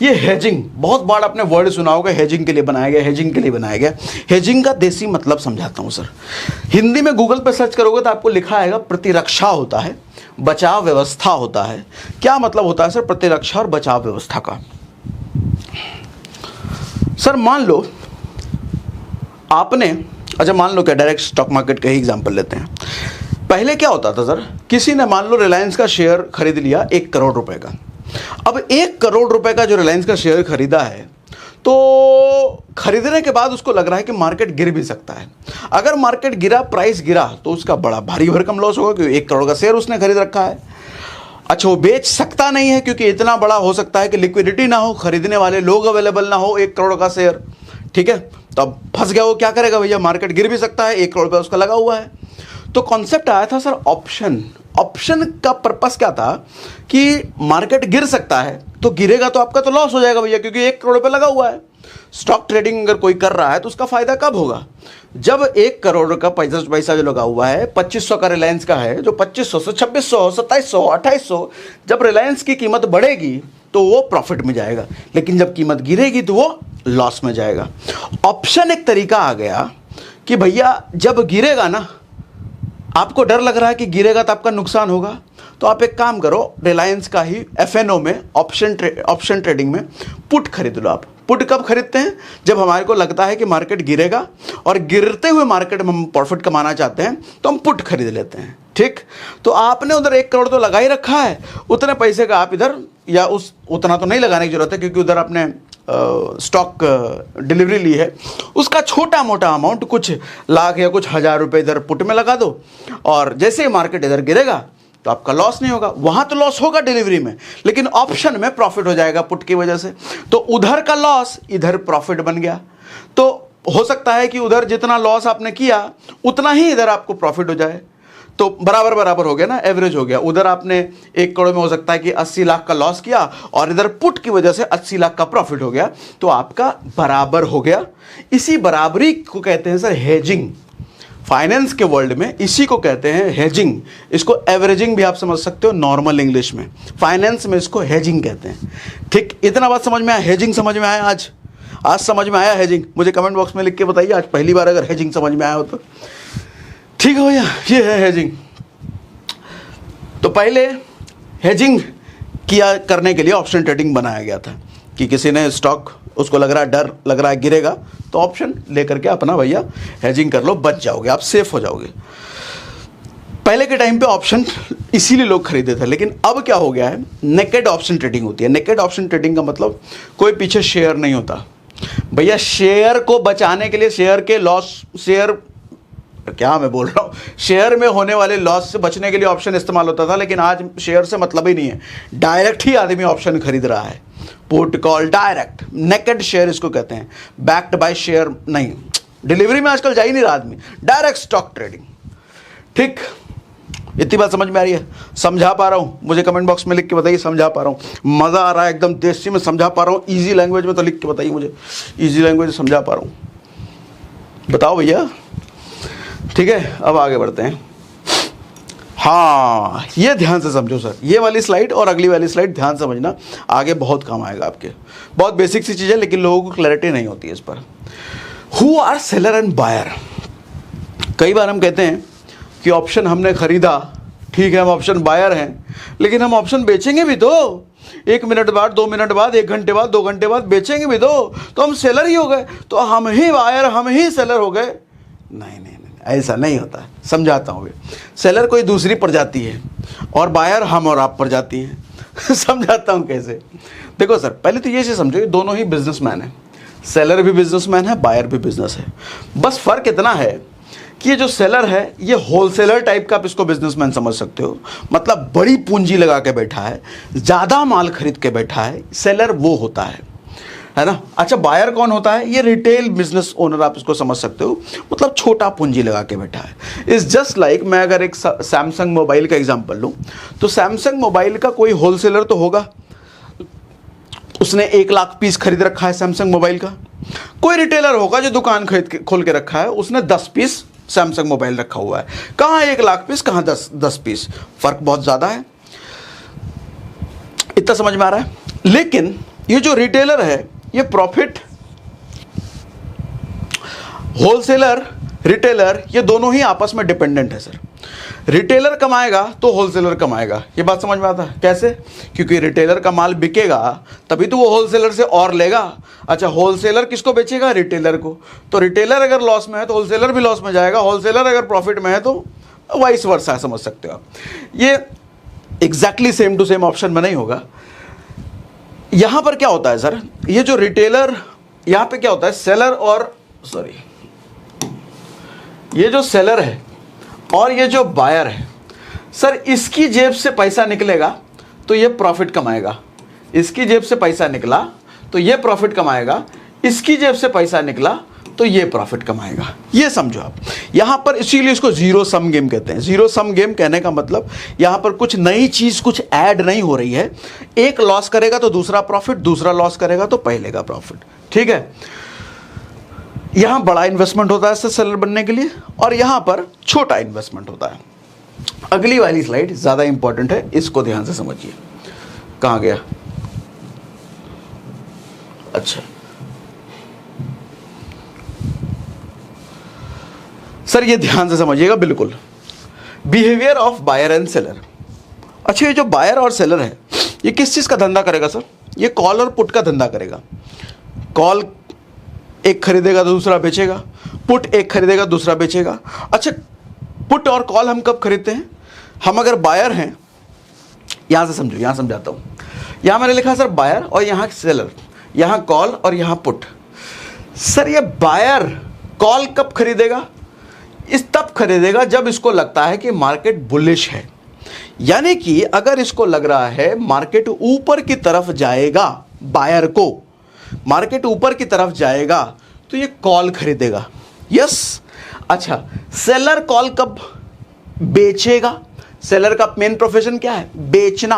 ये हेजिंग, बहुत बार आपने वर्ड सुना होगा, हेजिंग के लिए बनाया गया, हेजिंग के लिए बनाया गया। हेजिंग का देसी मतलब समझाता हूं सर। हिंदी में गूगल पर सर्च करोगे तो आपको लिखा आएगा प्रतिरक्षा होता है, बचाव व्यवस्था होता है। क्या मतलब होता है सर प्रतिरक्षा और बचाव व्यवस्था का? सर मान लो आपने, अच्छा मान लो क्या, डायरेक्ट स्टॉक मार्केट का ही एग्जांपल लेते हैं। पहले क्या होता था सर, किसी ने मान लो रिलायंस का शेयर खरीद लिया 1 करोड़ रुपए का। अब 1 करोड़ रुपए का जो रिलायंस का शेयर खरीदा है, तो खरीदने के बाद उसको लग रहा है कि मार्केट गिर भी सकता है। अगर मार्केट गिरा, प्राइस गिरा, तो उसका बड़ा भारी भरकम लॉस होगा क्योंकि 1 करोड़ का शेयर उसने खरीद रखा है। अच्छा, वो बेच सकता नहीं है क्योंकि इतना बड़ा हो सकता है कि लिक्विडिटी ना हो, खरीदने वाले लोग अवेलेबल ना हो 1 करोड़ का शेयर, ठीक है। तो अब फंस गया, वो क्या करेगा भैया, मार्केट गिर भी सकता है, 1 करोड़ रुपया उसका लगा हुआ है। तो कॉन्सेप्ट आया था सर ऑप्शन। ऑप्शन का पर्पस क्या था कि मार्केट गिर सकता है, तो गिरेगा तो आपका तो लॉस हो जाएगा भैया, क्योंकि 1 करोड़ रुपये लगा हुआ है। स्टॉक ट्रेडिंग अगर कोई कर रहा है तो उसका फायदा कब होगा, जब 1 करोड़ का पैसा जो लगा हुआ है 2500 का रिलायंस का है, जो 2500 से 2600, 2700, 2800, जब रिलायंस की कीमत बढ़ेगी तो वो प्रॉफिट में जाएगा, लेकिन जब कीमत गिरेगी तो वो लॉस में जाएगा। ऑप्शन एक तरीका आ गया कि भैया जब गिरेगा ना, आपको डर लग रहा है कि गिरेगा तो आपका नुकसान होगा, तो आप एक काम करो, रिलायंस का ही FNO में ऑप्शन ट्रेडिंग में पुट खरीद लो। आप पुट कब खरीदते हैं? जब हमारे को लगता है कि मार्केट गिरेगा और गिरते हुए मार्केट में हम प्रॉफिट कमाना चाहते हैं तो हम पुट खरीद लेते हैं। ठीक, तो आपने उधर 1 करोड़ तो लगा ही रखा है, उतने पैसे का आप इधर, या उतना तो नहीं लगाने की जरूरत है क्योंकि उधर आपने स्टॉक डिलीवरी ली है, उसका छोटा मोटा अमाउंट कुछ लाख या कुछ हज़ार रुपए इधर पुट में लगा दो, और जैसे ही मार्केट इधर गिरेगा तो आपका लॉस नहीं होगा। वहां तो लॉस होगा डिलीवरी में, लेकिन ऑप्शन में प्रॉफिट हो जाएगा पुट की वजह से, तो उधर का लॉस इधर प्रॉफिट बन गया। तो हो सकता है कि उधर जितना लॉस आपने किया उतना ही इधर आपको प्रॉफिट हो जाए, तो बराबर बराबर हो गया ना, एवरेज हो गया। उधर आपने 1 करोड़ में हो सकता है कि 80 लाख का लॉस किया और इधर पुट की वजह से 80 लाख का प्रॉफिट हो गया, तो आपका बराबर हो गया। इसी बराबरी को कहते हैं सर हेजिंग। फाइनेंस के वर्ल्ड में इसी को कहते हैं हेजिंग। इसको एवरेजिंग भी आप समझ सकते हो नॉर्मल इंग्लिश में, फाइनेंस में इसको हेजिंग कहते हैं। ठीक, इतना बात समझ में आया? हेजिंग समझ में आया? आज समझ में आया हेजिंग? मुझे कमेंट बॉक्स में लिख के बताइए आज पहली बार अगर हेजिंग समझ में आया हो तो। ठीक है भैया, ये है हेजिंग। तो पहले हेजिंग किया करने के लिए ऑप्शन ट्रेडिंग बनाया गया था कि किसी ने स्टॉक, उसको लग रहा है, डर लग रहा है गिरेगा, तो ऑप्शन लेकर के अपना भैया हेजिंग कर लो, बच जाओगे, आप सेफ हो जाओगे। पहले के टाइम पे ऑप्शन इसीलिए लोग खरीदे थे, लेकिन अब क्या हो गया है, नेकेड ऑप्शन ट्रेडिंग होती है। नेकेड ऑप्शन ट्रेडिंग का मतलब कोई पीछे शेयर नहीं होता भैया। शेयर को बचाने के लिए, शेयर के लॉस, शेयर क्या मैं बोल रहा हूँ, शेयर में होने वाले लॉस से बचने के लिए ऑप्शन इस्तेमाल होता था, लेकिन आज शेयर से मतलब ही नहीं है, डायरेक्ट ही आदमी ऑप्शन खरीद रहा है। Put call direct, naked share इसको कहते हैं, बैक्ड बाय शेयर नहीं। डिलीवरी में आजकल जा ही नहीं रहा आदमी, डायरेक्ट स्टॉक ट्रेडिंग। ठीक, इतनी बात समझ में आ रही है? समझा पा रहा हूँ? मुझे कमेंट बॉक्स में लिख के बताइए समझा पा रहा हूँ। मज़ा आ रहा है एकदम देसी में समझा पा रहा हूँ, ईजी लैंग्वेज में तो लिख के बताइए मुझे, ईजी लैंग्वेज समझा पा रहा हूँ, बताओ भैया। ठीक है, अब आगे बढ़ते हैं। हाँ, ये ध्यान से समझो सर, ये वाली स्लाइड और अगली वाली स्लाइड ध्यान समझना, आगे बहुत काम आएगा आपके। बहुत बेसिक सी चीज़ है, लेकिन लोगों को क्लैरिटी नहीं होती है इस पर। Who are seller and buyer? कई बार हम कहते हैं कि ऑप्शन हमने खरीदा, ठीक है हम ऑप्शन बायर हैं, लेकिन हम ऑप्शन बेचेंगे भी तो 1 मिनट बाद, 2 मिनट बाद, 1 घंटे बाद, 2 घंटे बाद बेचेंगे भी तो हम सेलर ही हो गए, तो हम ही बायर, हम ही सेलर हो गए। नहीं, ऐसा नहीं होता। समझाता हूँ। सेलर कोई दूसरी प्रजाति है और बायर हम और आप प्रजाति हैं। समझाता हूँ कैसे। देखो सर, पहले तो ये चीज़ समझो, दोनों ही बिजनेसमैन है, सेलर भी बिजनेसमैन है, बायर भी बिजनेस है। बस फर्क इतना है कि ये जो सेलर है ये होलसेलर टाइप का आप इसको बिजनेसमैन समझ सकते हो, मतलब बड़ी पूंजी लगा के बैठा है, ज़्यादा माल खरीद के बैठा है, सेलर वो होता है ना। अच्छा, बायर कौन होता है? ये रिटेल बिजनेस ओनर आप इसको समझ सकते हो, मतलब छोटा पूंजी लगा के बैठा है। इट्स जस्ट लाइक, मैं अगर एक सैमसंग मोबाइल का एग्जांपल लूं, तो सैमसंग मोबाइल का कोई होलसेलर तो होगा, उसने 1 लाख पीस खरीद रखा है सैमसंग मोबाइल का। कोई रिटेलर होगा जो दुकान खोल के रखा है, उसने 10 पीस सैमसंग मोबाइल रखा हुआ है। कहाँ 1 लाख पीस, कहाँ 10 पीस, फर्क बहुत ज़्यादा है। इतना समझ में आ रहा है? लेकिन ये जो रिटेलर है, ये प्रॉफिट, होलसेलर, रिटेलर, ये दोनों ही आपस में डिपेंडेंट है सर। रिटेलर कमाएगा तो होलसेलर कमाएगा, ये बात समझ में आता है? कैसे? क्योंकि रिटेलर का माल बिकेगा तभी तो वो होलसेलर से और लेगा। अच्छा, होलसेलर किसको बेचेगा? रिटेलर को। तो रिटेलर अगर लॉस में है तो होलसेलर भी लॉस में जाएगा, होलसेलर अगर प्रॉफिट में है तो वाइस वर्सा, समझ सकते हो आप। ये exactly same to same option में नहीं होगा। यहां पर क्या होता है सर, ये जो रिटेलर, यहां पे क्या होता है, सेलर और ये जो सेलर है और ये जो बायर है सर, इसकी जेब से पैसा निकलेगा तो ये प्रॉफिट कमाएगा, इसकी जेब से पैसा निकला तो ये प्रॉफिट कमाएगा, इसकी जेब से पैसा निकला तो ये प्रॉफिट कमाएगा। ये समझो आप। यहां पर इसीलिए इसको जीरो सम गेम कहते हैं। जीरो सम गेम कहने का मतलब यहां पर कुछ नई चीज, कुछ ऐड नहीं हो रही है। एक लॉस करेगा तो दूसरा प्रॉफिट, दूसरा लॉस करेगा तो पहले का प्रॉफिट। ठीक है, यहां बड़ा इन्वेस्टमेंट होता है सेलर बनने के लिए और यहां पर छोटा इन्वेस्टमेंट होता है। अगली वाली स्लाइड ज्यादा इंपॉर्टेंट है, इसको ध्यान से समझिए। कहां गया? अच्छा सर, ये ध्यान से समझिएगा बिल्कुल। Behaviour of buyer and seller. अच्छा, ये जो बायर और सेलर है ये किस चीज़ का धंधा करेगा सर? ये कॉल और पुट का धंधा करेगा। कॉल एक खरीदेगा तो दूसरा बेचेगा, पुट एक खरीदेगा दूसरा बेचेगा। अच्छा, पुट और कॉल हम कब खरीदते हैं? हम अगर बायर हैं, यहाँ से समझो, यहाँ समझाता हूँ। यहाँ मैंने लिखा सर बायर और यहाँ सेलर, यहाँ कॉल और यहाँ पुट। सर ये बायर कॉल कब खरीदेगा? इस तब खरीदेगा जब इसको लगता है कि मार्केट बुलिश है, यानी कि अगर इसको लग रहा है मार्केट ऊपर की तरफ जाएगा, बायर को मार्केट ऊपर की तरफ जाएगा तो ये कॉल खरीदेगा। यस। अच्छा, सेलर कॉल कब बेचेगा? सेलर का मेन प्रोफेशन क्या है? बेचना।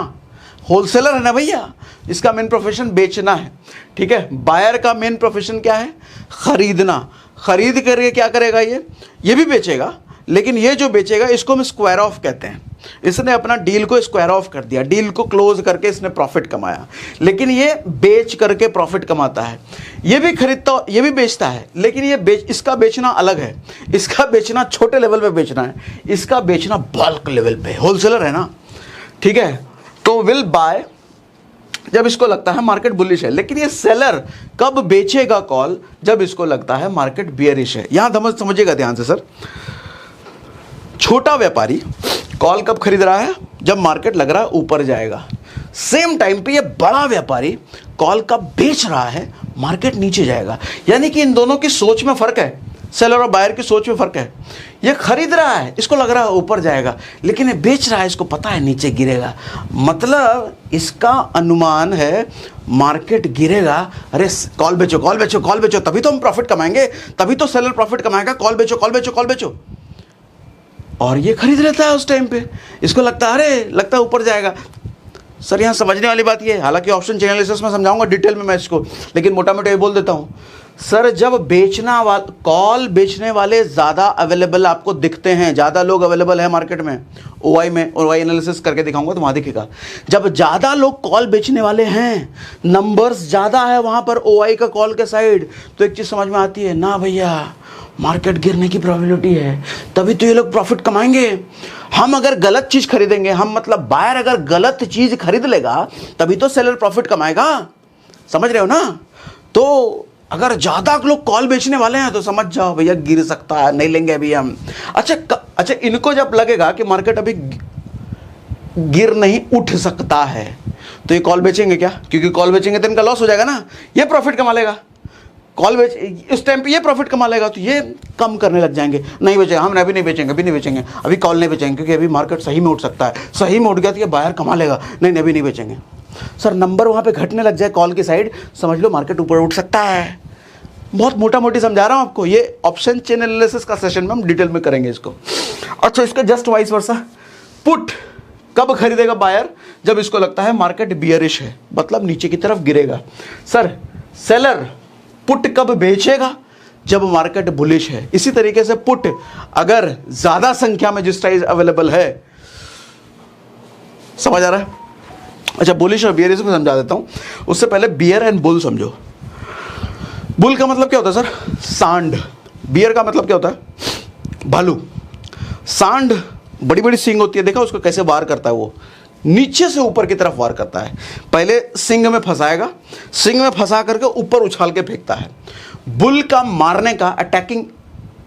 होलसेलर है ना भैया, इसका मेन प्रोफेशन बेचना है। ठीक है। बायर का मेन प्रोफेशन क्या है? खरीदना। खरीद करके क्या करेगा? ये भी बेचेगा, लेकिन ये जो बेचेगा इसको हम स्क्वायर ऑफ कहते हैं। इसने अपना डील को स्क्वायर ऑफ कर दिया, डील को क्लोज करके इसने प्रॉफिट कमाया, लेकिन ये बेच करके प्रॉफिट कमाता है। ये भी खरीदता, ये भी बेचता है, लेकिन इसका बेचना अलग है। इसका बेचना छोटे लेवल पे बेचना है, इसका बेचना बल्क लेवल पे। होलसेलर है ना, ठीक है। तो विल बाय जब इसको लगता है मार्केट बुलिश है, लेकिन ये सेलर कब बेचेगा कॉल? जब इसको लगता है मार्केट बियरिश है। यहां समझिएगा ध्यान से सर। छोटा व्यापारी कॉल कब खरीद रहा है? जब मार्केट लग रहा है ऊपर जाएगा। सेम टाइम पे ये बड़ा व्यापारी कॉल कब बेच रहा है? मार्केट नीचे जाएगा। यानी कि इन दोनों की सोच में फर्क है, सेलर और बायर की सोच में फर्क है। ये खरीद रहा है, इसको लग रहा है ऊपर जाएगा, लेकिन ये बेच रहा है, इसको पता है नीचे गिरेगा। मतलब इसका अनुमान है मार्केट गिरेगा। अरे कॉल बेचो, कॉल बेचो, कॉल बेचो, तभी तो हम प्रॉफिट कमाएंगे, तभी तो सेलर प्रॉफिट कमाएगा। कॉल बेचो, कॉल बेचो, कॉल बेचो। और ये खरीद लेता है उस टाइम पे, इसको लगता है अरे लगता है ऊपर जाएगा। सर यहाँ समझने वाली बात ये है, हालांकि ऑप्शन चेन एनालिसिस में समझाऊंगा डिटेल में मैं इसको, लेकिन मोटा मोटा ये बोल देता हूँ सर। जब कॉल बेचने वाले ज़्यादा अवेलेबल आपको दिखते हैं, ज़्यादा लोग अवेलेबल है मार्केट में, ओआई में, ओआई एनालिसिस करके दिखाऊंगा तो वहाँ दिखेगा। जब ज़्यादा लोग कॉल बेचने वाले हैं, नंबर्स ज़्यादा है वहाँ पर ओआई का कॉल के साइड, तो एक चीज़ समझ में आती है ना भैया, मार्केट गिरने की प्रोबेबिलिटी है, तभी तो ये लोग प्रॉफिट कमाएंगे। हम अगर गलत चीज़ खरीदेंगे, हम मतलब बायर अगर गलत चीज़ खरीद लेगा, तभी तो सेलर प्रॉफिट कमाएगा। समझ रहे हो ना? तो अगर ज़्यादा लोग कॉल बेचने वाले हैं तो समझ जाओ भैया गिर सकता है, नहीं लेंगे अभी हम। अच्छा, इनको जब लगेगा कि मार्केट अभी गिर नहीं उठ सकता है, तो ये कॉल बेचेंगे क्या? क्योंकि कॉल बेचेंगे तो इनका लॉस हो जाएगा ना, ये प्रॉफिट कमा लेगा। कॉल बेच इस टाइम पे ये प्रॉफिट कमा लेगा, तो ये कम करने लग जाएंगे, नहीं बेचेंगे, हम अभी नहीं बेचेंगे, अभी नहीं बेचेंगे, अभी कॉल नहीं बेचेंगे, क्योंकि अभी मार्केट सही में उठ सकता है। सही में उठ गया तो ये बायर कमा लेगा, नहीं अभी नहीं बेचेंगे। सर नंबर वहाँ पे घटने लग जाए कॉल की साइड, समझ लो मार्केट ऊपर उठ सकता है। बहुत मोटा मोटी समझा रहा हूँ आपको, ये ऑप्शन चेन एनालिसिस का सेशन में हम डिटेल में करेंगे इसको। अच्छा, इसका जस्ट वाइस वर्सा, पुट कब खरीदेगा बायर? जब इसको लगता है मार्केट बियरिश है, मतलब नीचे की तरफ गिरेगा। सर सेलर पुट कब बेचेगा? जब मार्केट बुलिश है। इसी तरीके से पुट अगर ज्यादा संख्या में जिस टाइम अवेलेबल है, समझ आ रहा है? अच्छा, बुलिश और बियरिश को समझा देता हूं, उससे पहले बियर एंड बुल समझो। बुल का मतलब क्या होता है सर? सांड। बियर का मतलब क्या होता है? भालू। सांड बड़ी बड़ी सींग होती है, देखा उसको कैसे वार करता है? वो नीचे से ऊपर की तरफ वार करता है। पहले सिंग में फंसाएगा, सिंग में फंसा करके ऊपर उछाल के फेंकता है। बुल का मारने का अटैकिंग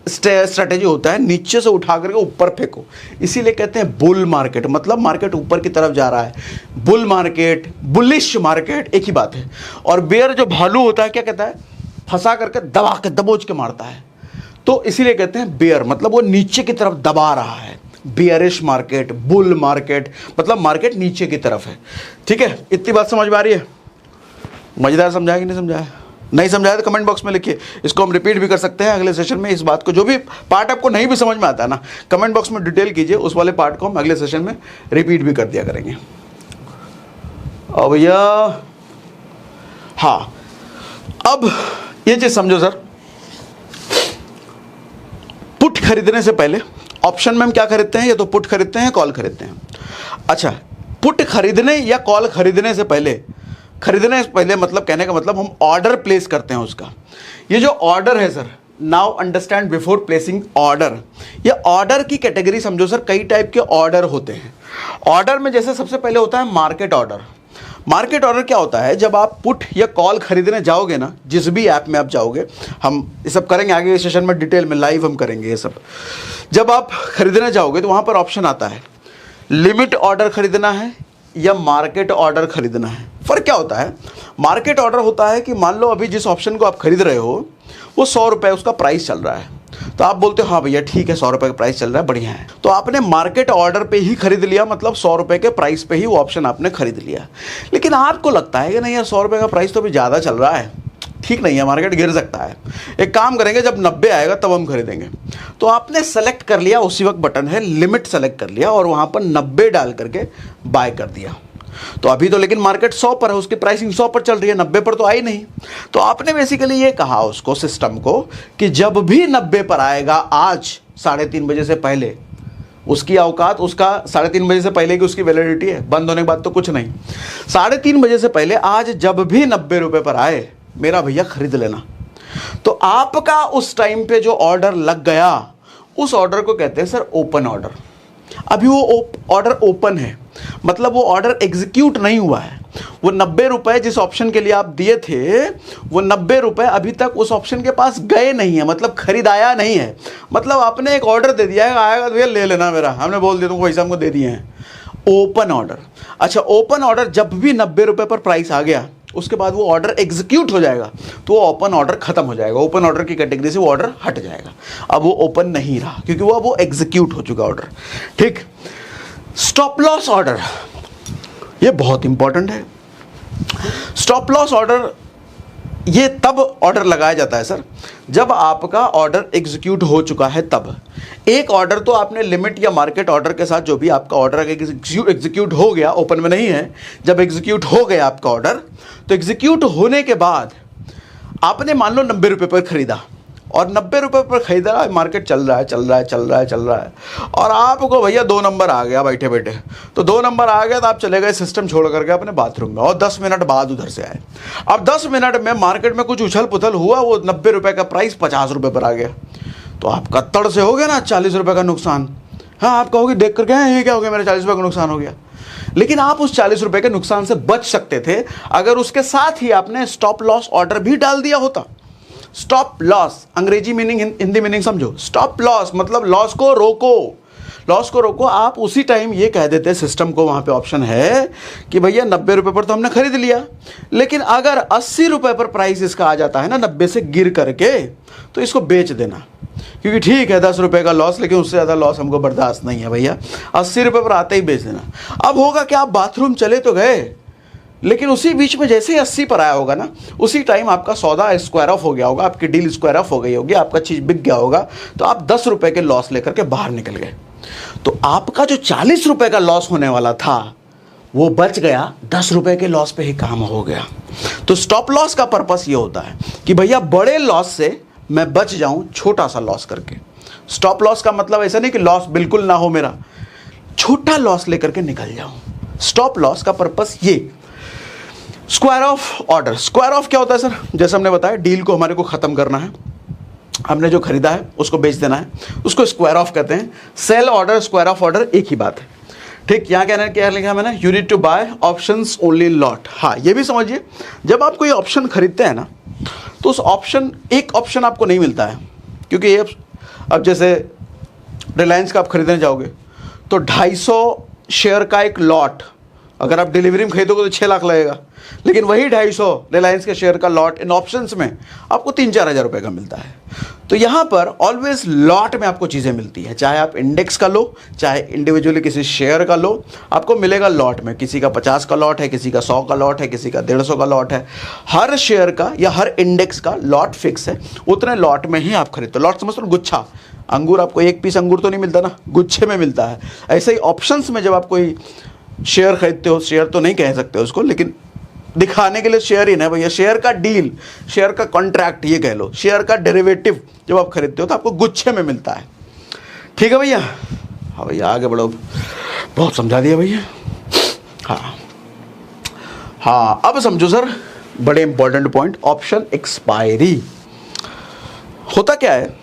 स्ट्रेटेजी होता है, नीचे से उठा करके ऊपर फेंको, इसीलिए कहते हैं बुल मार्केट, मतलब मार्केट ऊपर की तरफ जा रहा है। बुल मार्केट, बुलिश मार्केट एक ही बात है। और बेयर जो भालू होता है, क्या कहता है? फंसा करके दबा के दबोच के मारता है, तो इसीलिए कहते हैं बेयर, मतलब वो नीचे की तरफ दबा रहा है। बियरिश मार्केट, बुल मार्केट, मतलब मार्केट नीचे की तरफ है। ठीक है, इतनी बात समझ में आ रही है? मजेदार समझाया कि नहीं समझाया? नहीं समझाया तो कमेंट बॉक्स में लिखिए, इसको हम रिपीट भी कर सकते हैं अगले सेशन में। इस बात को, जो भी पार्ट आपको नहीं भी समझ में आता है ना, कमेंट बॉक्स में डिटेल कीजिए, उस वाले पार्ट को हम अगले सेशन में रिपीट भी कर दिया करेंगे। अब भैया हाँ, अब ये चीज समझो सर, पुट खरीदने से पहले ऑप्शन में हम क्या खरीदते हैं? या तो पुट खरीदते हैं, कॉल खरीदते हैं। अच्छा, पुट खरीदने या कॉल खरीदने से पहले, खरीदने से पहले मतलब कहने का मतलब हम ऑर्डर प्लेस करते हैं उसका। ये जो ऑर्डर है sir, now understand before placing order. ये ऑर्डर की कैटेगरी समझो सर, कई टाइप के ऑर्डर होते हैं। ऑर्डर में जैसे सबसे पहले होता है मार्केट ऑर्डर। मार्केट ऑर्डर क्या होता है, जब आप पुट या कॉल खरीदने जाओगे ना, जिस भी ऐप में आप जाओगे, हम ये सब करेंगे आगे सेशन में डिटेल में, लाइव हम करेंगे ये सब। जब आप खरीदने जाओगे तो वहाँ पर ऑप्शन आता है लिमिट ऑर्डर खरीदना है या मार्केट ऑर्डर खरीदना है। फ़र्क क्या होता है, मार्केट ऑर्डर होता है कि मान लो अभी जिस ऑप्शन को आप खरीद रहे हो वो 100 रुपये उसका प्राइस चल रहा है, तो आप बोलते हो हाँ भैया ठीक है 100 रुपये का प्राइस चल रहा है, बढ़िया है, तो आपने मार्केट ऑर्डर पे ही खरीद लिया, मतलब 100 रुपये के प्राइस पे ही वो ऑप्शन आपने खरीद लिया। लेकिन आपको लगता है कि नहीं यार 100 रुपये का प्राइस तो अभी ज़्यादा चल रहा है, ठीक नहीं है, मार्केट गिर सकता है, एक काम करेंगे जब 90 आएगा तब हम खरीदेंगे। तो आपने सेलेक्ट कर लिया, उसी वक्त बटन है लिमिट सेलेक्ट कर लिया और वहाँ पर 90 डाल करके बाय कर दिया। तो अभी तो लेकिन मार्केट 100 पर है, उसकी प्राइसिंग 100 पर चल रही है, 90 पर तो आई नहीं। तो आपने बेसिकली ये कहा उसको, सिस्टम को, कि जब भी 90 पर आएगा आज 3:30 बजे से पहले, उसकी औकात, उसका 3:30 बजे से पहले की उसकी वैलिडिटी है, बंद होने के बाद तो कुछ नहीं, 3:30 बजे से पहले आज जब भी 90 रुपये पर आए मेरा भैया खरीद लेना। तो आपका उस टाइम पे जो ऑर्डर लग गया, उस ऑर्डर को कहते हैं सर ओपन ऑर्डर। अभी वो ऑर्डर ओपन है, मतलब वो ऑर्डर एग्जीक्यूट नहीं हुआ है। वो 90 रुपये जिस ऑप्शन के लिए आप दिए थे, वो 90 रुपये अभी तक उस ऑप्शन के पास गए नहीं है, मतलब खरीदाया नहीं है। मतलब आपने एक ऑर्डर दे दिया है, आएगा तो भैया ले लेना मेरा, हमने बोल दिया तुमको पैसा हमको दे दिए हैं। Open order. अच्छा, ओपन ऑर्डर जब भी 90 रुपये पर प्राइस आ गया उसके बाद वो ऑर्डर एग्जीक्यूट हो जाएगा, तो वो ओपन ऑर्डर खत्म हो जाएगा, ओपन ऑर्डर की कैटेगरी से वो ऑर्डर हट जाएगा। अब वो ओपन नहीं रहा क्योंकि वो एग्जीक्यूट हो चुका ऑर्डर। ठीक। स्टॉप लॉस ऑर्डर, ये बहुत इंपॉर्टेंट है। स्टॉप लॉस ऑर्डर ये तब ऑर्डर लगाया जाता है सर जब आपका ऑर्डर एग्जीक्यूट हो चुका है। तब एक ऑर्डर तो आपने लिमिट या मार्केट ऑर्डर के साथ जो भी आपका ऑर्डर एग्जीक्यूट हो गया, ओपन में नहीं है, जब एग्जीक्यूट हो गया आपका ऑर्डर, तो एग्जीक्यूट होने के बाद आपने मान लो 90 रुपये पर खरीदा और 90 रुपये पर खरीदा, मार्केट चल रहा है और आपको भैया 2 नंबर आ गया बैठे बैठे। तो 2 नंबर आ गया तो आप चले गए सिस्टम छोड़ करके अपने बाथरूम में और 10 मिनट बाद उधर से आए। अब 10 मिनट में मार्केट में कुछ उछल पुथल हुआ, वो 90 रुपये का प्राइस 50 रुपये पर आ गया, तो आपका तड़ से हो गया ना 40 रुपये का नुकसान। हाँ, आप कहोगे देख करके ये क्या हो गया, मेरा 40 रुपये का नुकसान हो गया। लेकिन आप उस 40 रुपये के नुकसान से बच सकते थे अगर उसके साथ ही आपने स्टॉप लॉस ऑर्डर भी डाल दिया होता। स्टॉप लॉस अंग्रेजी मीनिंग, हिंदी मीनिंग समझो। स्टॉप लॉस मतलब लॉस को रोको, लॉस को रोको। आप उसी टाइम ये कह देते सिस्टम को, वहाँ पे ऑप्शन है कि भैया 90 रुपये पर तो हमने खरीद लिया, लेकिन अगर 80 रुपये पर प्राइस इसका आ जाता है ना 90 से गिर करके, तो इसको बेच देना, क्योंकि ठीक है 10 रुपये का लॉस, लेकिन उससे ज़्यादा लॉस हमको बर्दाश्त नहीं है भैया, 80 रुपये पर आते ही बेच देना। अब होगा क्या, आप बाथरूम चले तो गए, लेकिन उसी बीच में जैसे ही 80 पर आया होगा ना, उसी टाइम आपका सौदा स्क्वायर ऑफ हो गया होगा, आपकी डील स्क्वायर ऑफ हो गई होगी, आपका चीज़ बिक गया होगा, तो आप 10 रुपये के लॉस लेकर के बाहर निकल गए। तो आपका जो 40 रुपये का लॉस होने वाला था वो बच गया, 10 रुपये के लॉस पे ही काम हो गया। तो स्टॉप लॉस का पर्पस ये होता है कि भैया बड़े लॉस से मैं बच जाऊं छोटा सा लॉस करके। स्टॉप लॉस का मतलब ऐसा नहीं कि लॉस बिल्कुल ना हो मेरा, छोटा लॉस लेकर के निकल जाऊं। स्टॉप लॉस का पर्पस ये। Square off order, square of क्या होता है सर, जैसे हमने बताया डील को हमारे को ख़त्म करना है, हमने जो खरीदा है उसको बेच देना है, उसको स्क्वायर ऑफ कहते हैं। Sell order, square off order एक ही बात है। ठीक, यहाँ क्या लिखा मैंने, you need to buy options only lot. हाँ, ये भी समझिए, जब आप कोई ऑप्शन खरीदते हैं ना, तो उस एक ऑप्शन आपको नहीं मिलता है, क्योंकि ये अब जैसे रिलायंस का आप खरीदने जाओगे तो 250 शेयर का एक लॉट, अगर आप डिलीवरी में खरीदोगे तो 6 लाख लगेगा, लेकिन वही 250 रिलायंस के शेयर का लॉट इन ऑप्शंस में आपको 3-4 हज़ार रुपये का मिलता है। तो यहाँ पर ऑलवेज लॉट में आपको चीज़ें मिलती है, चाहे आप इंडेक्स का लो, चाहे इंडिविजुअली किसी शेयर का लो, आपको मिलेगा लॉट में। किसी का 50 का लॉट है, किसी का 100 का लॉट है, किसी का 150 का लॉट है। हर शेयर का या हर इंडेक्स का लॉट फिक्स है, उतने लॉट में ही आप खरीदते हो। लॉट समझते हो, गुच्छा अंगूर, आपको एक पीस अंगूर तो नहीं मिलता ना, गुच्छे में मिलता है। ऐसे ही ऑप्शंस में जब आप कोई शेयर खरीदते हो, शेयर तो नहीं कह सकते उसको, लेकिन दिखाने के लिए शेयर ही ना भैया, शेयर का डील, शेयर का कॉन्ट्रैक्ट ये कह लो, शेयर का डेरिवेटिव जब आप खरीदते हो तो आपको गुच्छे में मिलता है। ठीक है भैया? हाँ भैया, आगे बढ़ो, बहुत समझा दिया भैया। हाँ, अब समझो सर बड़े इंपॉर्टेंट पॉइंट, ऑप्शन एक्सपायरी। होता क्या है,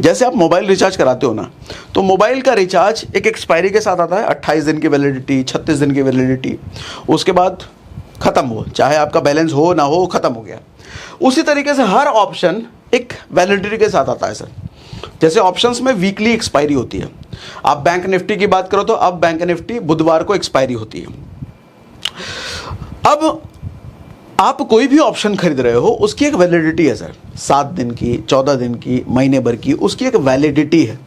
जैसे आप मोबाइल रिचार्ज कराते हो ना, तो मोबाइल का रिचार्ज एक एक्सपायरी के साथ आता है, 28 दिन की वैलिडिटी, 36 दिन की वैलिडिटी, उसके बाद ख़त्म हो, चाहे आपका बैलेंस हो ना हो, ख़त्म हो गया। उसी तरीके से हर ऑप्शन एक वैलिडिटी के साथ आता है सर। जैसे ऑप्शंस में वीकली एक्सपायरी होती है। आप बैंक निफ्टी की बात करो तो अब बैंक निफ्टी बुधवार को एक्सपायरी होती है। अब आप कोई भी ऑप्शन खरीद रहे हो, उसकी एक वैलिडिटी है सर, 7 दिन की, 14 दिन की, महीने भर की, उसकी एक वैलिडिटी है।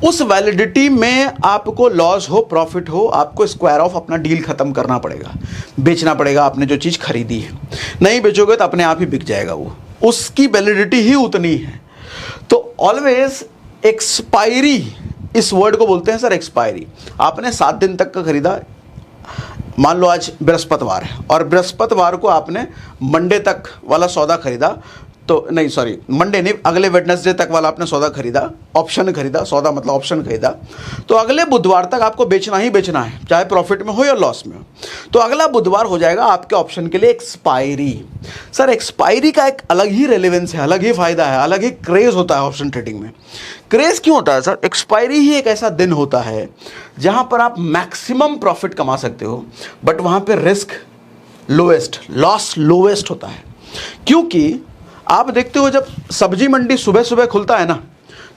उस वैलिडिटी में आपको लॉस हो प्रॉफिट हो, आपको स्क्वायर ऑफ अपना डील खत्म करना पड़ेगा, बेचना पड़ेगा आपने जो चीज़ खरीदी है। नहीं बेचोगे तो अपने आप ही बिक जाएगा वो, उसकी वैलिडिटी ही उतनी है। तो ऑलवेज एक्सपायरी, इस वर्ड को बोलते हैं सर एक्सपायरी। आपने 7 दिन तक का खरीदा, मान लो आज बृहस्पतिवार है और बृहस्पतिवार को आपने मंडे तक वाला सौदा खरीदा, तो नहीं सॉरी मंडे नहीं, अगले वेडनेसडे तक वाला आपने सौदा खरीदा, ऑप्शन खरीदा, सौदा मतलब ऑप्शन खरीदा, तो अगले बुधवार तक आपको बेचना ही बेचना है, चाहे प्रॉफिट में हो या लॉस में हो। तो अगला बुधवार हो जाएगा आपके ऑप्शन के लिए एक्सपायरी। सर एक्सपायरी का एक अलग ही रेलेवेंस है, अलग ही फायदा है, अलग ही क्रेज होता है ऑप्शन ट्रेडिंग में। क्रेज क्यों होता है सर? एक्सपायरी ही एक ऐसा दिन होता है जहां पर आप मैक्सिमम प्रॉफिट कमा सकते हो, बट वहां पर रिस्क लोएस्ट, लॉस लोएस्ट होता है। क्योंकि आप देखते हो जब सब्जी मंडी सुबह सुबह खुलता है ना,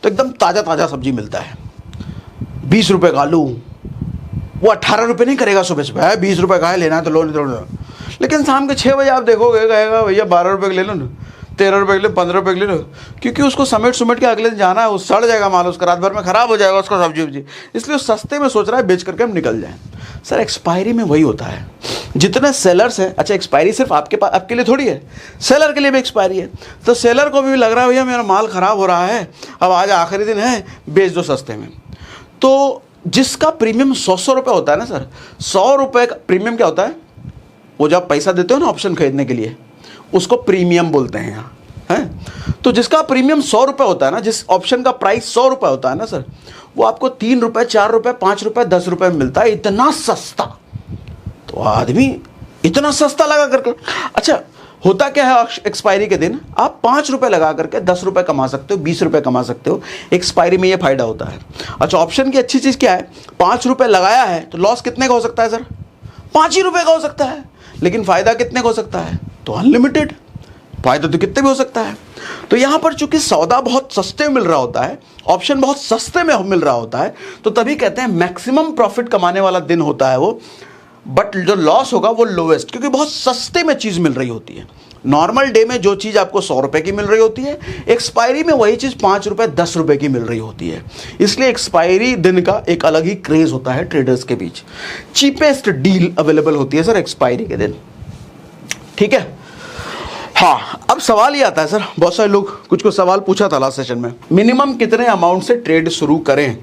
तो एकदम ताज़ा ताज़ा सब्जी मिलता है। 20 रुपये का आलू, वो 18 रुपये नहीं करेगा सुबह सुबह, 20 रुपये का है, लेना है तो लो, नहीं तो लो। लेकिन शाम के 6 बजे आप देखोगे, कहेगा भैया 12 रुपये का ले लो ना, 13 रुपये के ले, 15 रुपये के ले लो, क्योंकि उसको समेट सुमेट के अगले दिन जाना है, वो सड़ जाएगा माल, उसका रात भर में ख़राब हो जाएगा उसका सब्जी वब्जी, इसलिए सस्ते में सोच रहा है बेच करके हम निकल जाएं। सर एक्सपायरी में वही होता है। जितने सेलर्स हैं, अच्छा एक्सपायरी सिर्फ आपके पास आपके लिए थोड़ी है, सेलर के लिए भी एक्सपायरी है। तो सेलर को भी लग रहा है भैया मेरा माल ख़राब हो रहा है, अब आज आखिरी दिन है, बेच दो सस्ते में। तो जिसका प्रीमियम 100 रुपये होता है ना सर, 100 रुपये का प्रीमियम क्या होता है, वो जब पैसा देते हो ना ऑप्शन खरीदने के लिए, उसको प्रीमियम बोलते हैं यहाँ, है। तो जिसका प्रीमियम 100 रुपये होता है ना, जिस ऑप्शन का प्राइस 100 रुपये होता है ना सर, वो आपको 3 रुपये, 4 रुपये, 5 रुपये, 10 रुपये में मिलता है, इतना सस्ता। तो आदमी इतना सस्ता लगा करके, अच्छा होता क्या है एक्सपायरी के दिन, आप 5 रुपये लगा करके 10 रुपये कमा सकते हो, 20 रुपये कमा सकते हो, एक्सपायरी में ये फायदा होता है। अच्छा ऑप्शन की अच्छी चीज़ क्या है, 5 रुपये लगाया है तो लॉस कितने का हो सकता है सर? 5 ही रुपये का हो सकता है, लेकिन फ़ायदा कितने का हो सकता है? तो अनलिमिटेड फ़ायदा तो कितने भी हो सकता है। तो यहाँ पर चूंकि सौदा बहुत सस्ते में मिल रहा होता है, ऑप्शन बहुत सस्ते में मिल रहा होता है, तो तभी कहते हैं मैक्सिमम प्रॉफिट कमाने वाला दिन होता है वो, बट जो लॉस होगा वो लोएस्ट, क्योंकि बहुत सस्ते में चीज़ मिल रही होती है। नॉर्मल डे में जो चीज़ आपको 100 रुपये की मिल रही होती है, एक्सपायरी में वही चीज़ 5 रुपये, 10 रुपये की मिल रही होती है। इसलिए एक्सपायरी दिन का एक अलग ही क्रेज होता है ट्रेडर्स के बीच। चीपेस्ट डील अवेलेबल होती है सर एक्सपायरी के दिन, ठीक है। हाँ, अब सवाल ये आता है सर, बहुत सारे लोग कुछ सवाल पूछा था लास्ट सेशन में, मिनिमम कितने अमाउंट से ट्रेड शुरू करें?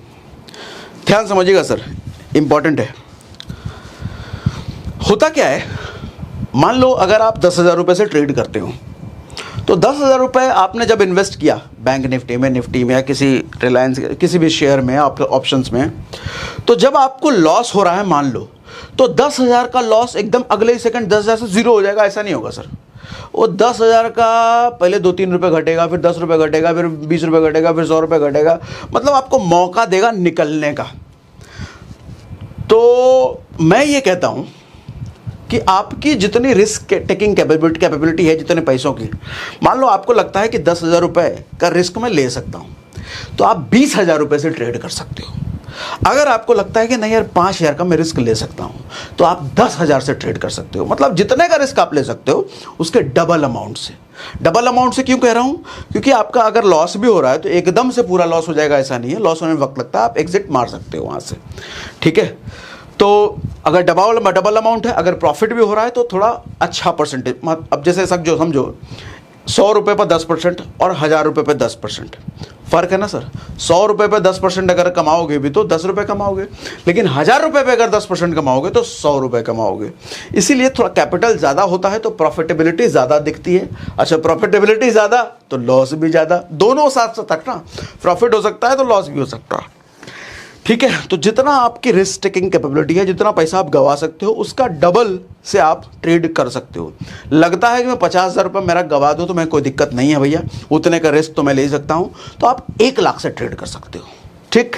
ध्यान समझिएगा सर, इंपॉर्टेंट है। होता क्या है, मान लो अगर आप 10,000 रुपये से ट्रेड करते हो, तो 10,000 रुपये आपने जब इन्वेस्ट किया बैंक निफ्टी में, या किसी रिलायंस, किसी भी शेयर में, आप ऑप्शंस में, तो जब आपको लॉस हो रहा है मान लो, तो 10,000 का लॉस एकदम अगले ही सेकंड 10,000 से जीरो हो जाएगा, ऐसा नहीं होगा सर। वो 10,000 का पहले 2-3 रुपये घटेगा, फिर 10 रुपये घटेगा, फिर 20 रुपये घटेगा, फिर 100 रुपये घटेगा, मतलब आपको मौका देगा निकलने का। तो मैं ये कहता हूँ कि आपकी जितनी रिस्क टेकिंग कैपेबिलिटी है, जितने पैसों की, मान लो आपको लगता है कि 10,000 रुपये का रिस्क मैं ले सकता हूँ, तो आप 20,000 रुपये से ट्रेड कर सकते हो। अगर आपको लगता है कि नहीं यार 5,000 का मैं रिस्क ले सकता हूँ, तो आप 10,000 से ट्रेड कर सकते हो। मतलब जितने का रिस्क आप ले सकते हो उसके डबल अमाउंट से। डबल अमाउंट से क्यों कह रहा हूँ? क्योंकि आपका अगर लॉस भी हो रहा है तो एकदम से पूरा लॉस हो जाएगा ऐसा नहीं है, लॉस होने में वक्त लगता है, आप एग्जिट मार सकते हो वहाँ से, ठीक है। तो अगर डबल अमाउंट है, अगर प्रॉफिट भी हो रहा है तो थोड़ा अच्छा परसेंटेज, अब जैसे समझो 100 रुपये पर 10% और 1,000 रुपये पर 10% फ़र्क है ना सर। 100 रुपये पर 10% अगर कमाओगे भी तो 10 रुपये कमाओगे, लेकिन 1,000 रुपये पर अगर 10% कमाओगे तो 100 रुपये कमाओगे। इसीलिए थोड़ा कैपिटल ज़्यादा होता है तो प्रॉफिटेबिलिटी ज़्यादा दिखती है। अच्छा, प्रॉफिटेबिलिटी ज़्यादा तो लॉस भी ज़्यादा, दोनों साथ साथ ना, प्रॉफिट हो सकता है तो लॉस भी हो सकता है, ठीक है, तो जितना आपकी रिस्क टेकिंग कैपेबिलिटी है, जितना पैसा आप गवा सकते हो उसका डबल से आप ट्रेड कर सकते हो। लगता है कि मैं 50,000 रुपये मेरा गवा दूँ तो मैं कोई दिक्कत नहीं है भैया, उतने का रिस्क तो मैं ले सकता हूँ, तो आप 1 लाख से ट्रेड कर सकते हो। ठीक,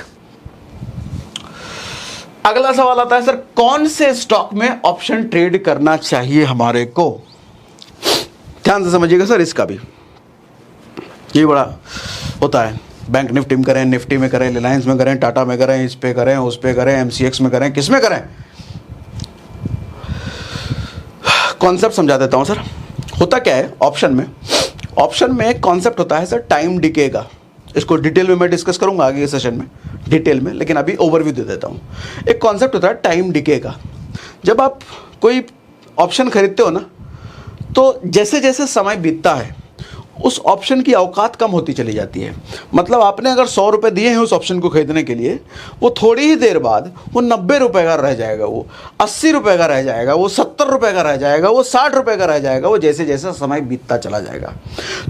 अगला सवाल आता है, सर कौन से स्टॉक में ऑप्शन ट्रेड करना चाहिए हमारे को? ध्यान से समझिएगा सर, इसका भी ये बड़ा होता है। बैंक निफ्टी में करें, निफ्टी में करें, रिलायंस में करें, टाटा में करें, इस पे करें, उस पे करें, MCX में करें, किस में करें? कॉन्सेप्ट समझा देता हूं सर। होता क्या है ऑप्शन में एक कॉन्सेप्ट होता है सर टाइम डिके का। इसको डिटेल में मैं डिस्कस करूंगा आगे के सेशन में डिटेल में, लेकिन अभी ओवरव्यू दे देता हूं। एक कॉन्सेप्ट होता है टाइम डिके का। जब आप कोई ऑप्शन खरीदते हो ना, तो जैसे जैसे समय बीतता है उस ऑप्शन की औकात कम होती चली जाती है। मतलब आपने अगर 100 रुपये दिए हैं उस ऑप्शन को खरीदने के लिए, वो थोड़ी ही देर बाद वो 90 रुपये का रह जाएगा, वो 80 रुपये का रह जाएगा, वो 70 रुपये का रह जाएगा, वो 60 रुपये का रह जाएगा, वो जैसे जैसे समय बीतता चला जाएगा।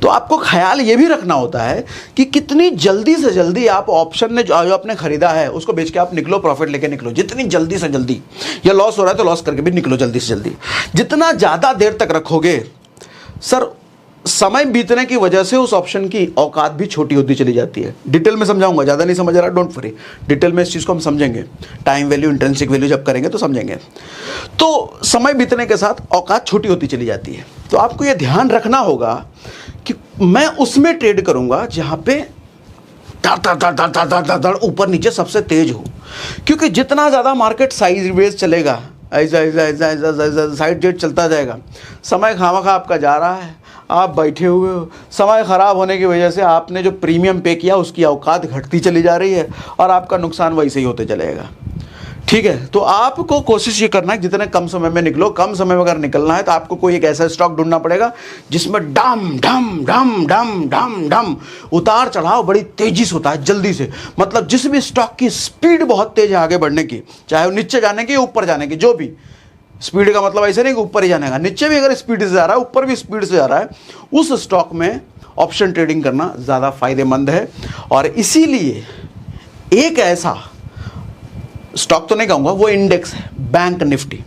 तो आपको ख्याल ये भी रखना होता है कि कितनी जल्दी से जल्दी आप ऑप्शन ने जो आपने खरीदा है उसको बेच के आप निकलो, प्रॉफिट लेके निकलो, जितनी जल्दी से जल्दी। या लॉस हो रहा है तो लॉस करके भी निकलो जल्दी से जल्दी। जितना ज़्यादा देर तक रखोगे सर, समय बीतने की वजह से उस ऑप्शन की औकात भी छोटी होती चली जाती है। डिटेल में समझाऊंगा, ज़्यादा नहीं समझ रहा, डोंट वरी, डिटेल में इस चीज़ को हम समझेंगे। टाइम वैल्यू, इंट्रिंसिक वैल्यू जब करेंगे तो समझेंगे। तो समय बीतने के साथ औकात छोटी होती चली जाती है। तो आपको यह ध्यान रखना होगा कि मैं उसमें ट्रेड करूंगा जहाँ पे धड़ ऊपर नीचे सबसे तेज हो, क्योंकि जितना ज़्यादा मार्केट साइड वेज चलेगा, ऐसा ऐसा ऐसा ऐसा साइड जेट चलता जाएगा, समय खामखा आपका जा रहा है, आप बैठे हुए हो, समय ख़राब होने की वजह से आपने जो प्रीमियम पे किया उसकी औकात घटती चली जा रही है और आपका नुकसान वैसे ही होते चलेगा। ठीक है, तो आपको कोशिश ये करना है जितने कम समय में निकलो। कम समय में अगर निकलना है तो आपको कोई एक ऐसा स्टॉक ढूंढना पड़ेगा जिसमें डम डम डम डम डम डम उतार चढ़ाव बड़ी तेजी से होता है, जल्दी से। मतलब जिस भी स्टॉक की स्पीड बहुत तेज है आगे बढ़ने की, चाहे वो नीचे जाने की, ऊपर जाने की, जो भी स्पीड का मतलब ऐसे नहीं कि ऊपर ही जाने का, नीचे भी अगर स्पीड से जा रहा है, ऊपर भी स्पीड से जा रहा है, उस स्टॉक में ऑप्शन ट्रेडिंग करना ज़्यादा फायदेमंद है। और इसीलिए एक ऐसा स्टॉक तो नहीं कहूँगा, वो इंडेक्स है बैंक निफ्टी,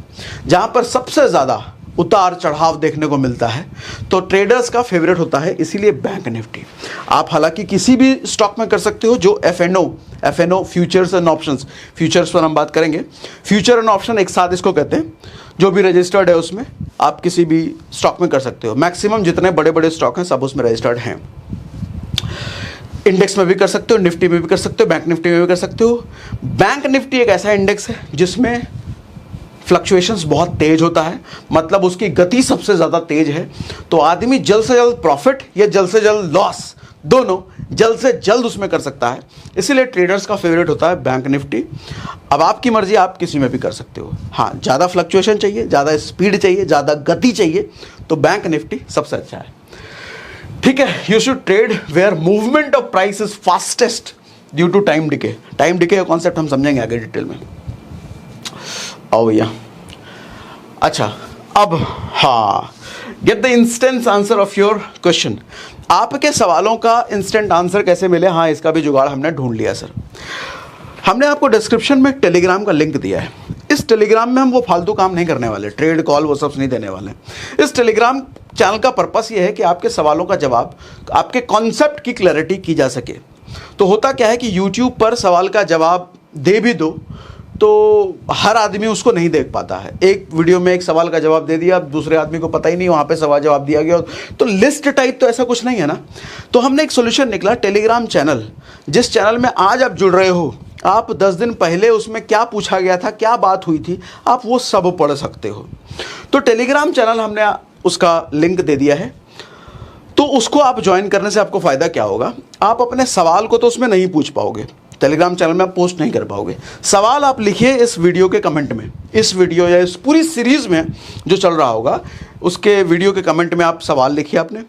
जहाँ पर सबसे ज़्यादा उतार चढ़ाव देखने को मिलता है। तो ट्रेडर्स का फेवरेट होता है इसीलिए बैंक निफ्टी। आप हालांकि किसी भी स्टॉक में कर सकते हो जो FNO futures and options, futures पर हम बात करेंगे। फ्यूचर एंड ऑप्शन एक साथ इसको कहते हैं। जो भी रजिस्टर्ड है उसमें आप किसी भी स्टॉक में कर सकते हो। मैक्सिमम जितने बड़े बड़े स्टॉक हैं सब उसमें रजिस्टर्ड हैं। इंडेक्स में भी कर सकते हो, निफ्टी में भी कर सकते हो, बैंक निफ्टी में भी कर सकते हो। बैंक निफ्टी एक ऐसा इंडेक्स है जिसमें फ्लक्चुएशंस बहुत तेज होता है, मतलब उसकी गति सबसे ज़्यादा तेज है। तो आदमी जल्द से जल्द प्रॉफिट या जल्द से जल्द लॉस, दोनों जल्द से जल्द उसमें कर सकता है। इसीलिए ट्रेडर्स का फेवरेट होता है बैंक निफ्टी। अब आपकी मर्जी, आप किसी में भी कर सकते हो। हाँ, ज़्यादा फ्लक्चुएशन चाहिए, ज़्यादा स्पीड चाहिए, ज़्यादा गति चाहिए तो बैंक निफ्टी सबसे अच्छा है। ठीक है, you should trade where movement of price is fastest due to time decay. Time decay का कॉन्सेप्ट हम समझेंगे आगे डिटेल में। आओ भैया, अच्छा अब हाँ, get the instant answer of your question. आपके सवालों का इंस्टेंट आंसर कैसे मिले? हाँ, इसका भी जुगाड़ हमने ढूंढ लिया सर। हमने आपको डिस्क्रिप्शन में टेलीग्राम का लिंक दिया है। इस टेलीग्राम में हम वो फालतू काम नहीं करने वाले, ट्रेड कॉल वो सब नहीं देने वाले। इस टेलीग्राम चैनल का पर्पस ये है कि आपके सवालों का जवाब, आपके कॉन्सेप्ट की क्लैरिटी की जा सके। तो होता क्या है कि यूट्यूब पर सवाल का जवाब दे भी दो तो हर आदमी उसको नहीं देख पाता है। एक वीडियो में एक सवाल का जवाब दे दिया, दूसरे आदमी को पता ही नहीं वहाँ पे सवाल जवाब दिया गया, तो लिस्ट टाइप तो ऐसा कुछ नहीं है ना। तो हमने एक सोल्यूशन निकला, टेलीग्राम चैनल। जिस चैनल में आज आप जुड़ रहे हो, आप 10 दिन पहले उसमें क्या पूछा गया था, क्या बात हुई थी, आप वो सब पढ़ सकते हो। तो टेलीग्राम चैनल हमने उसका लिंक दे दिया है। तो उसको आप ज्वाइन करने से आपको फ़ायदा क्या होगा? आप अपने सवाल को तो उसमें नहीं पूछ पाओगे, टेलीग्राम चैनल में आप पोस्ट नहीं कर पाओगे। सवाल आप लिखिए इस वीडियो के कमेंट में, इस वीडियो या इस पूरी सीरीज़ में जो चल रहा होगा उसके वीडियो के कमेंट में आप सवाल लिखिए। आपने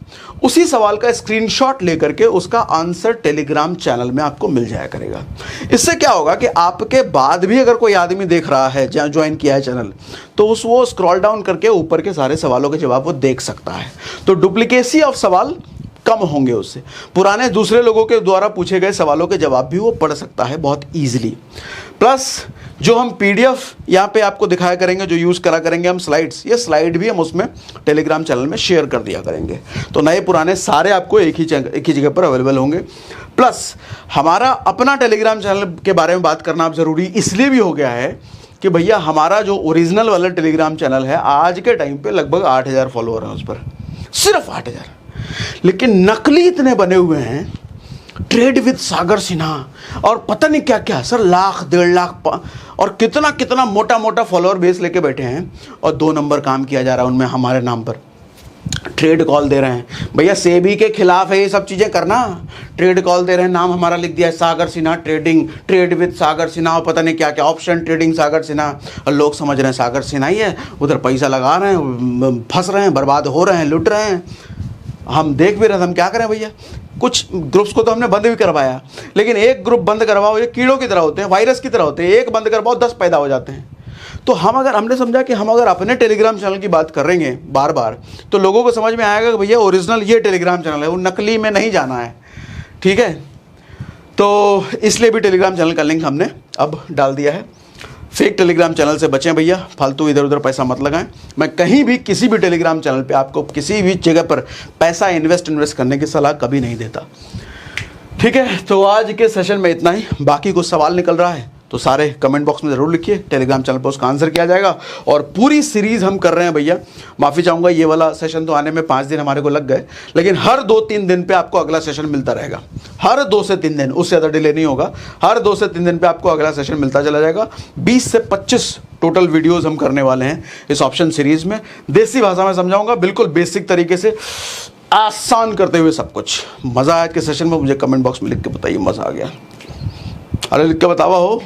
उसी सवाल का स्क्रीनशॉट लेकर के उसका आंसर टेलीग्राम चैनल में आपको मिल जाया करेगा। इससे क्या होगा कि आपके बाद भी अगर कोई आदमी देख रहा है, जहाँ ज्वाइन किया है चैनल, तो वो स्क्रॉल डाउन करके ऊपर के सारे सवालों के जवाब वो देख सकता है। तो डुप्लीकेसी ऑफ सवाल कम होंगे उससे। पुराने दूसरे लोगों के द्वारा पूछे गए सवालों के जवाब भी वो पढ़ सकता है बहुत ईजिली। प्लस जो हम पीडीएफ यहाँ पे आपको दिखाया करेंगे, जो यूज़ करा करेंगे हम स्लाइड्स, ये स्लाइड भी हम उसमें टेलीग्राम चैनल में शेयर कर दिया करेंगे। तो नए पुराने सारे आपको एक ही जगह पर अवेलेबल होंगे। प्लस हमारा अपना टेलीग्राम चैनल के बारे में बात करना अब ज़रूरी इसलिए भी हो गया है कि भैया हमारा जो ओरिजिनल वाला टेलीग्राम चैनल है आज के टाइम पे लगभग 8000 फॉलोअर हैं उस पर, सिर्फ 8000। लेकिन नकली इतने बने हुए हैं, ट्रेड विद सागर सिन्हा और पता नहीं क्या क्या सर, लाख 1.5 लाख और कितना कितना मोटा मोटा फॉलोअर बेस लेके बैठे हैं और 2 नंबर काम किया जा रहा है उनमें हमारे नाम पर। ट्रेड कॉल दे रहे हैं भैया, सेबी के खिलाफ है ये सब चीज़ें करना। ट्रेड कॉल दे रहे हैं, नाम हमारा लिख दिया है सागर सिन्हा ट्रेडिंग, ट्रेड विद सागर सिन्हा और पता नहीं क्या क्या, ऑप्शन ट्रेडिंग सागर सिन्हा। और लोग समझ रहे हैं सागर सिन्हा ही है, उधर पैसा लगा रहे हैं, फंस रहे हैं, बर्बाद हो रहे हैं, लुट रहे हैं। हम देख भी रहे थे, हम क्या करें भैया। कुछ ग्रुप्स को तो हमने बंद भी करवाया, लेकिन एक ग्रुप बंद करवाओ, ये कीड़ों की तरह होते हैं, वायरस की तरह होते हैं, एक बंद करवाओ 10 पैदा हो जाते हैं। तो हमने समझा कि हम अगर अपने टेलीग्राम चैनल की बात करेंगे बार बार, तो लोगों को समझ में आएगा कि भैया ओरिजिनल ये टेलीग्राम चैनल है, वो नकली में नहीं जाना है। ठीक है, तो इसलिए भी टेलीग्राम चैनल का लिंक हमने अब डाल दिया है। फेक टेलीग्राम चैनल से बचें भैया, फालतू इधर उधर पैसा मत लगाएं। मैं कहीं भी किसी भी टेलीग्राम चैनल पे आपको किसी भी जगह पर पैसा इन्वेस्ट करने की सलाह कभी नहीं देता। ठीक है, तो आज के सेशन में इतना ही। बाकी कुछ सवाल निकल रहा है तो सारे कमेंट बॉक्स में ज़रूर लिखिए, टेलीग्राम चैनल पर उसका आंसर किया जाएगा। और पूरी सीरीज़ हम कर रहे हैं भैया, माफ़ी चाहूँगा ये वाला सेशन तो आने में 5 दिन हमारे को लग गए, लेकिन हर 2-3 दिन पे आपको अगला सेशन मिलता रहेगा। हर 2 से 3 दिन, उससे ज़्यादा डिले नहीं होगा। हर 2 से 3 दिन पे आपको अगला सेशन मिलता चला जाएगा। 20 से 25 टोटल वीडियोस हम करने वाले हैं इस ऑप्शन सीरीज़ में। देसी भाषा में समझाऊँगा, बिल्कुल बेसिक तरीके से, आसान करते हुए सब कुछ। मज़ा आया कि सेशन में मुझे कमेंट बॉक्स में लिख के बताइए, मज़ा आ गया। अरे लिख के बतावा हो।